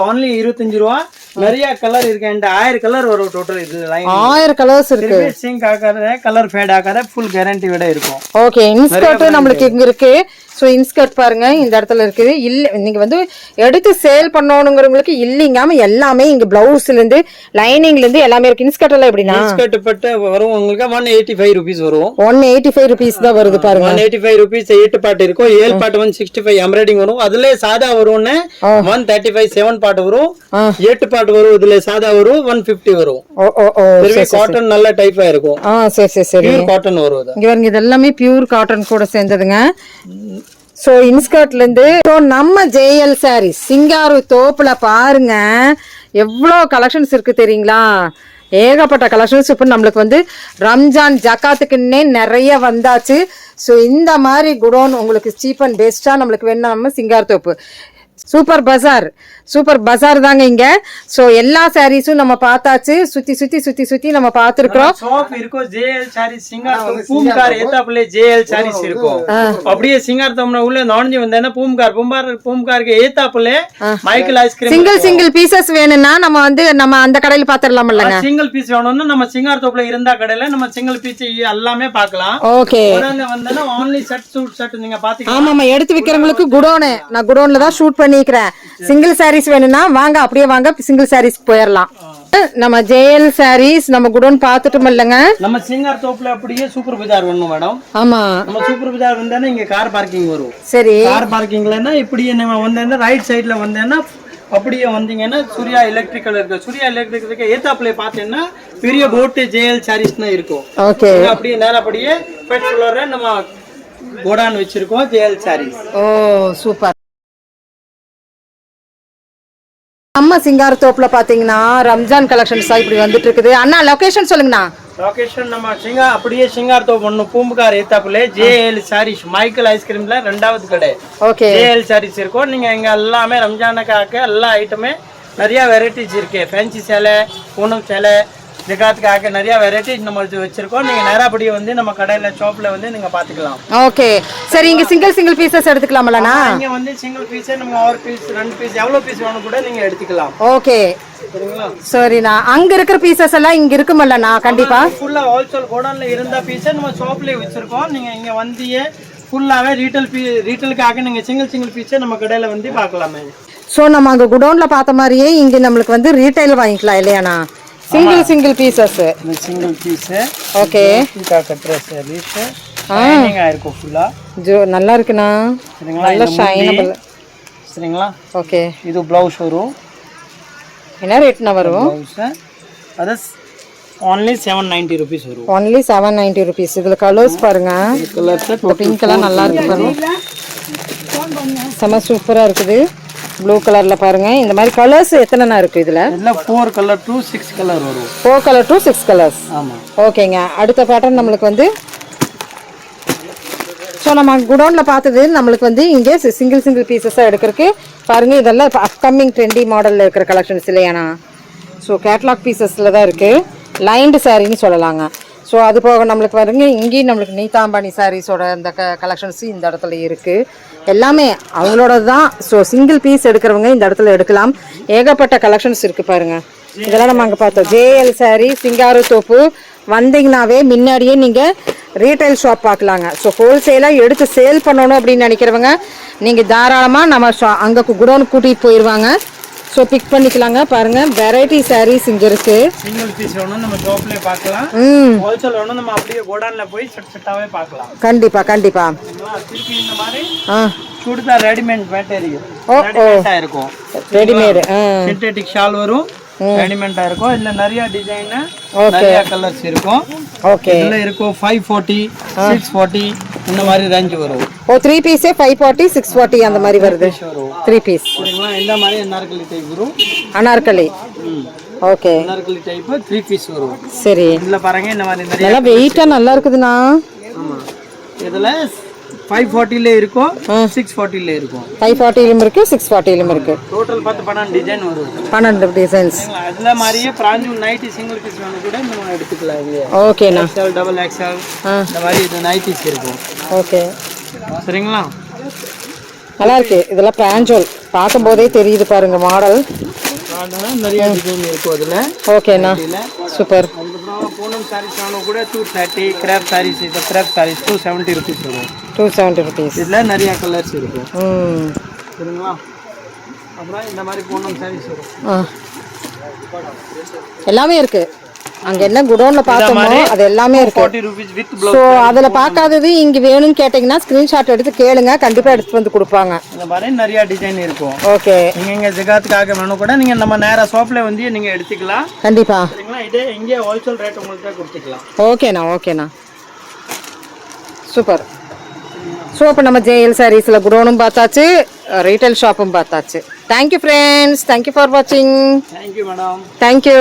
B: only 25 ரூபாய் நிறைய கலர் இருக்கு and 1000 கலர் வரும் டோட்டல் இது லைன்
C: 1000 கலர்ஸ் இருக்கு
B: சிங்க் ஆகாத கலர் ஃபேட் ஆகாத ফুল கேரண்டி விட இருக்கும்
C: ஓகே இன்ஸ்கர்ட் நமக்கு இங்க இருக்கு சோ இன்ஸ்கர்ட் பாருங்க இந்த இடத்துல இருக்குது இல்ல நீங்க வந்து எடுத்து சேல் பண்ணனும்ங்கறவங்களுக்கு இல்லீங்காம எல்லாமே இங்க பிளவுஸ்ல இருந்து லைனிங்ல இருந்து எல்லாமே இருக்கு இன்ஸ்கர்ட் எல்லாம் எப்படினா
B: இன்ஸ்கர்ட் பட்ட வரும் உங்களுக்கு 185 rupees வரும்
C: 185 rupees தான் வருது பாருங்க
B: 185 rupees 8 பார்ட் இருக்கும் 7 பார்ட் 165 எம்ப்ராய்டிங் வரும் அதுல சாதா வரும்னே 135 7 பார்ட் வரும் 8 பார்ட் வரும் இதுல சாதா வரும் 150 வரும் சரி காட்டன் நல்ல டைப்பா இருக்கும்
C: சரி
B: பியூர் காட்டன் வரும்
C: இங்க பாருங்க இதெல்லாம் பியூர் காட்டன் கூட சேர்ந்ததுங்க சோ இன்ஸ்கர்ட்ல இருந்து நம்ம ஜேஎல் sarees சிங்காரு தோப்புல பாருங்க எவ்வளவு கலெக்ஷன்ஸ் இருக்கு தெரியுங்களா ஏகப்பட்ட கலெக்ஷன்ஸ் இப்போ நம்மளுக்கு வந்து ரம்ஜான் ஜக்காத்துக்குன்னே நிறைய வந்தாச்சு ஸோ இந்த மாதிரி குடோன் உங்களுக்கு சீப் அண்ட் பெஸ்ட்டாக நம்மளுக்கு வேணும் நம்ம சிங்கார் தோப்பு சூப்பர் பஜார் தாங்க இங்க சோ எல்லா சாரீஸும் நம்ம பார்த்தாச்சு சுத்தி நம்ம பார்த்திருக்கோம்
B: ஷாப் இருக்கும் ஜேஎல் சாரீஸ் சிங்கார் பூம்கார் ஏத்தாப்ல ஜேஎல் சாரீஸ் இருக்கும் அப்படியே சிங்கார் தம்னா உள்ள நுழைஞ்சு வந்தேன்னா பூம்காருக்கு ஏத்தாப்ல மைக்கேல் ஐஸ்கிரீம்
C: சிங்கிள் பீசஸ் வேணும்னா நம்ம அந்த கடையில பாத்துறலாம் இல்லங்க
B: சிங்கிள் பீஸ் வேணும்னா நம்ம சிங்கார் தோப்புல இருந்தா கடையில நம்ம சிங்கிள் பீஸ் எல்லாமே பார்க்கலாம்
C: ஓகே
B: வந்தேன்னா only செட் நீங்க பாத்தீங்க
C: ஆமா எடுத்து விக்கிறவங்களுக்கு குடோனே நான் குடோன்ல தான் ஷூட் பண்ணிக்கிறேன் சிங்கிள் சாரீஸ் வேணும்னா வாங்க அப்படியே வாங்க சிங்கிள் சாரீஸ் போயிடலாம் நம்ம ஜேஎல் சாரீஸ் நம்ம குடோன் பாத்துட்டோம் இல்லங்க
B: நம்ம சிங்கார் தோப்புல அப்படியே சூப்பர் பஜார் வேணும் மேடம்
C: ஆமா
B: நம்ம சூப்பர் பஜார் வந்தேன்னா இங்க கார் பார்க்கிங் வரும்
C: சரி
B: கார் பார்க்கிங்லன்னா இப்படியே நம்ம வந்தேன்னா ரைட் சைடுல வந்தேன்னா அப்படியே வந்தீங்கன்னா சூர்யா எலக்ட்ரிக்கல் இருக்கு சூர்யா எலக்ட்ரிக்கலுக்கு ஏத்தாப்புல பாத்தீங்கன்னா பெரிய போட்டு ஜேஎல் சாரீஸ்னா இருக்கும்
C: ஓகே
B: அப்படியே நேரப்படியே ஃபர்ஸ்ட் ஃப்ளோர்ல நம்ம கோடான் வச்சிருக்கோம் ஜேஎல் சாரீஸ்
C: ஓ சூப்பர் நம்ம சிங்கார் தோப்புல பாத்தீங்கன்னா ரம்ஜான் கலெக்ஷன்ஸ் இப்படி வந்துட்டு இருக்குது அண்ணா லொகேஷன் சொல்லுங்கண்ணா
B: லொகேஷன் நம்ம அப்படியே சிங்கார் தோப்பு ஒண்ணு பூம்புகார் ஏத்தாப்புல ஜேஎல் சாரீஸ் மைக்கேல் ஐஸ்கிரீம்ல ரெண்டாவது கடை
C: ஓகே
B: ஜேஎல் சாரீஸ் இருக்கும் நீங்க இங்க எல்லாமே ரம்ஜானுக்காக எல்லா ஐட்டமே நிறைய வெரைட்டிஸ் இருக்கு ஃபேன்சி சேலை பூனம் சேலை ஜகாத்துக்காக நிறைய வெரைட்டிஸ் நம்ம வச்சிருக்கோம் நீங்க நேராபடியே வந்து நம்ம கடையில ஷாப்ல வந்து நீங்க பாத்துக்கலாம்
C: ஓகே சரி இங்க சிங்கிள் பீசஸ் எடுத்துக்கலாம்லண்ணா
B: இங்க வந்து சிங்கிள் பீஸ் நம்ம ஒரு பீஸ் ரெண்டு பீஸ் எவ்வளவு பீஸ் வேணும் கூட நீங்க எடுத்துக்கலாம்
C: ஓகே
B: சரிங்களா
C: சரிண்ணா அங்க இருக்கிற பீசஸ் எல்லாம் இங்க இருக்குமல்லண்ணா கண்டிப்பா
B: ஃபுல்லா ஹோல்சேல் கோடன்ல இருந்த பீஸ் நம்ம ஷாப்லயே வச்சிருக்கோம் நீங்க இங்க வந்தியே ஃபுல்லாவே ரீட்டெயிலுக்காக நீங்க சிங்கிள் பீஸ் நம்ம கடையில வந்து பார்க்கலாமே
C: சோ நம்ம அங்க குடோன்ல பார்த்த மாதிரியே இங்க நம்மளுக்கு வந்து ரீட்டைல் வாங்கிக்கலாம் இல்லையாண்ணா சிங்கிள் பீசஸ்.
B: இந்த சிங்கிள் பீஸ்.
C: ஓகே.
B: பீக்கா கட்ற சாரீஸ். ஷைனிங் ஆயிருக்கும் ஃபுல்லா.
C: நல்லா இருக்குண்ணா.
B: சரிங்களா?
C: நல்ல ஷைனபிள்.
B: சரிங்களா?
C: ஓகே.
B: இது ப்ளவுஸ் வரும்.
C: என்ன ரேட்னா வரும்?
B: ப்ளவுஸ் அது only 790 rupees வரும்.
C: only 790 rupees. இதுல கலர்ஸ் பாருங்க.
B: கலர்ஸ்
C: பிங்க் எல்லாம் நல்லா இருக்கு பாருங்க. செம சூப்பரா இருக்குது. ப்ளூ கலர்ல பாருங்க. இந்த மாதிரி கலர்ஸ் எத்தனைனா இருக்கு இதுல?
B: எல்லாம் 4 கலர் to 6 கலர் வரும்.
C: 4 கலர் to 6 கலர்ஸ்.
B: ஆமா.
C: ஓகேங்க. அடுத்த பேட்டர்ன் நம்மளுக்கு வந்து ஸோ நம்ம குடோனில் பார்த்தது நம்மளுக்கு வந்து இங்கே சிங்கிள் பீசஸாக எடுக்கிறதுக்கு பாருங்கள். இதெல்லாம் இப்போ அப்கமிங் ட்ரெண்டி மாடலில் இருக்கிற கலெக்ஷன்ஸ் இல்லையாண்ணா. ஸோ கேட்லாக் பீசஸில் தான் இருக்குது. லைன்டு சாரின்னு சொல்லலாங்க. ஸோ அது போக நம்மளுக்கு பாருங்க இங்கேயும் நம்மளுக்கு நீதாம்பானி சாரீஸோட இந்த கலெக்ஷன்ஸு இந்த இடத்துல இருக்குது. எல்லாமே அவங்களோட தான். ஸோ சிங்கிள் பீஸ் எடுக்கிறவங்க இந்த இடத்துல எடுக்கலாம். ஏகப்பட்ட கலெக்ஷன்ஸ் இருக்குது பாருங்கள். இதெல்லாம் நம்ம அங்கே பார்த்தோம். ஜேஎல் சாரி சிங்காரத்தோப்பு வந்தீங்கன்னாவே முன்னாடியே நீங்கள் ரீட்டைல் ஷாப் பார்க்கலாங்க. ஸோ ஹோல்சேலாக எடுத்து சேல் பண்ணணும் அப்படின்னு நினைக்கிறவங்க நீங்கள் தாராளமாக நம்ம அங்கே குடோனுக்கு கூட்டிகிட்டு போயிடுவாங்க. ஸோ பிக் பண்ணிக்கலாங்க. பாருங்கள் வெரைட்டி சாரீஸ் இங்கே இருக்குது.
B: சிங்கிள் பீஸ் வேணும் நம்ம ஷாப்லேயே பார்க்கலாம். ஹோல்சேல் வேணும் நம்ம அப்படியே கோடானில் போய் செட்டாகவே பார்க்கலாம்.
C: கண்டிப்பாக
B: திருப்பி இந்த மாதிரி சுடிதார் ரெடிமேட் மெட்டீரியல் இருக்கும்.
C: ரெடிமேடு
B: சிந்தெட்டிக் ஷால் வரும். ரெடிமேடா இருக்கும். இல்ல நிறைய டிசைன் நிறைய கலர்ஸ் இருக்கும்.
C: ஓகே.
B: இதுல இருக்கும் 540 640 இந்த மாதிரி ரேஞ்ச் வரும்.
C: ஓ 3 பீஸே 540 640 அந்த மாதிரி வருது. 3 பீஸ்.
B: சரிங்களா? இந்த மாதிரி அனார்கலி டைப் வரும்.
C: Anarkali. Okay.
B: Anarkali type 3 piece வரும்.
C: சரி.
B: இதுல பாருங்க இந்த மாதிரி நிறைய
C: நல்லா வெயிட்டா நல்லா இருக்குதுண்ணா.
B: ஆமா. இதுல 540ல இருக்கும் 640ல இருக்கும்.
C: 540லும் இருக்கு 640லும் இருக்கு.
B: டோட்டல் 12 டிசைன் வரும்.
C: 12 டிசைன்ஸ்.
B: அதுல மாதிரியே பிராஞ்சு நைட்டி சிங்கிள் பீஸ் வேணும் கூட நம்ம எடுத்துக்கலாம். இது
C: ஓகேண்ணா.
B: XL டபுள் XL இந்த மாதிரி இது நைட்டிஸ் இருக்கும்.
C: ஓகே.
B: சரிங்களா?
C: நல்லா இருக்கு. இதெல்லாம் பிராஞ்சோல் பார்க்கும்போதே தெரியுது பாருங்க மாடல்.
B: நிறைய டிசைன் இருக்கும் அதுல.
C: ஓகேண்ணா. சூப்பர்.
B: பூனம் சாரீஸ் வேணும் கூட 230. கிராப் சாரீஸ் இது கிராப் சாரீஸ் 270 rupees வரும். 270 rupees. இதுல நிறைய கலர்ஸ் இருக்கும். சரிங்களா? அப்புறம் இந்த மாதிரி பூனம் சாரீஸ் வரும். எல்லாமே இருக்கு. அங்க என்ன குடோன்ல பார்த்தோமோ அது எல்லாமே இருக்கு. 40 rupees with blouse. சோ அதுல பார்க்காதது இங்க வேணும்னு கேட்டிங்கனா ஸ்கிரீன்ஷாட் எடுத்து கேளுங்க. கண்டிப்பா எடுத்து வந்து கொடுப்பாங்க. இந்த மாதிரி நிறைய டிசைன் இருக்கும். ஓகே. நீங்க இங்க ஜகாத்துக்காக வேணும் கூட நீங்க நம்ம நேரா ஷாப்ல வந்து நீங்க எடுத்துக்கலாம். கண்டிப்பா. சரிங்களா? இதே இங்க ஹோல்சேல் ரேட் உங்களுக்கு கொடுத்துக்கலாம். ஓகேண்ணா. சூப்பர். ஸோ இப்போ நம்ம ஜேஎல் சாரீஸில் குடோனும் பார்த்தாச்சு, ரீட்டைல் ஷாப்பும் பார்த்தாச்சு. Thank you friends. தேங்க்யூ ஃபார் வாட்சிங். Thank you madam. தேங்க்யூ.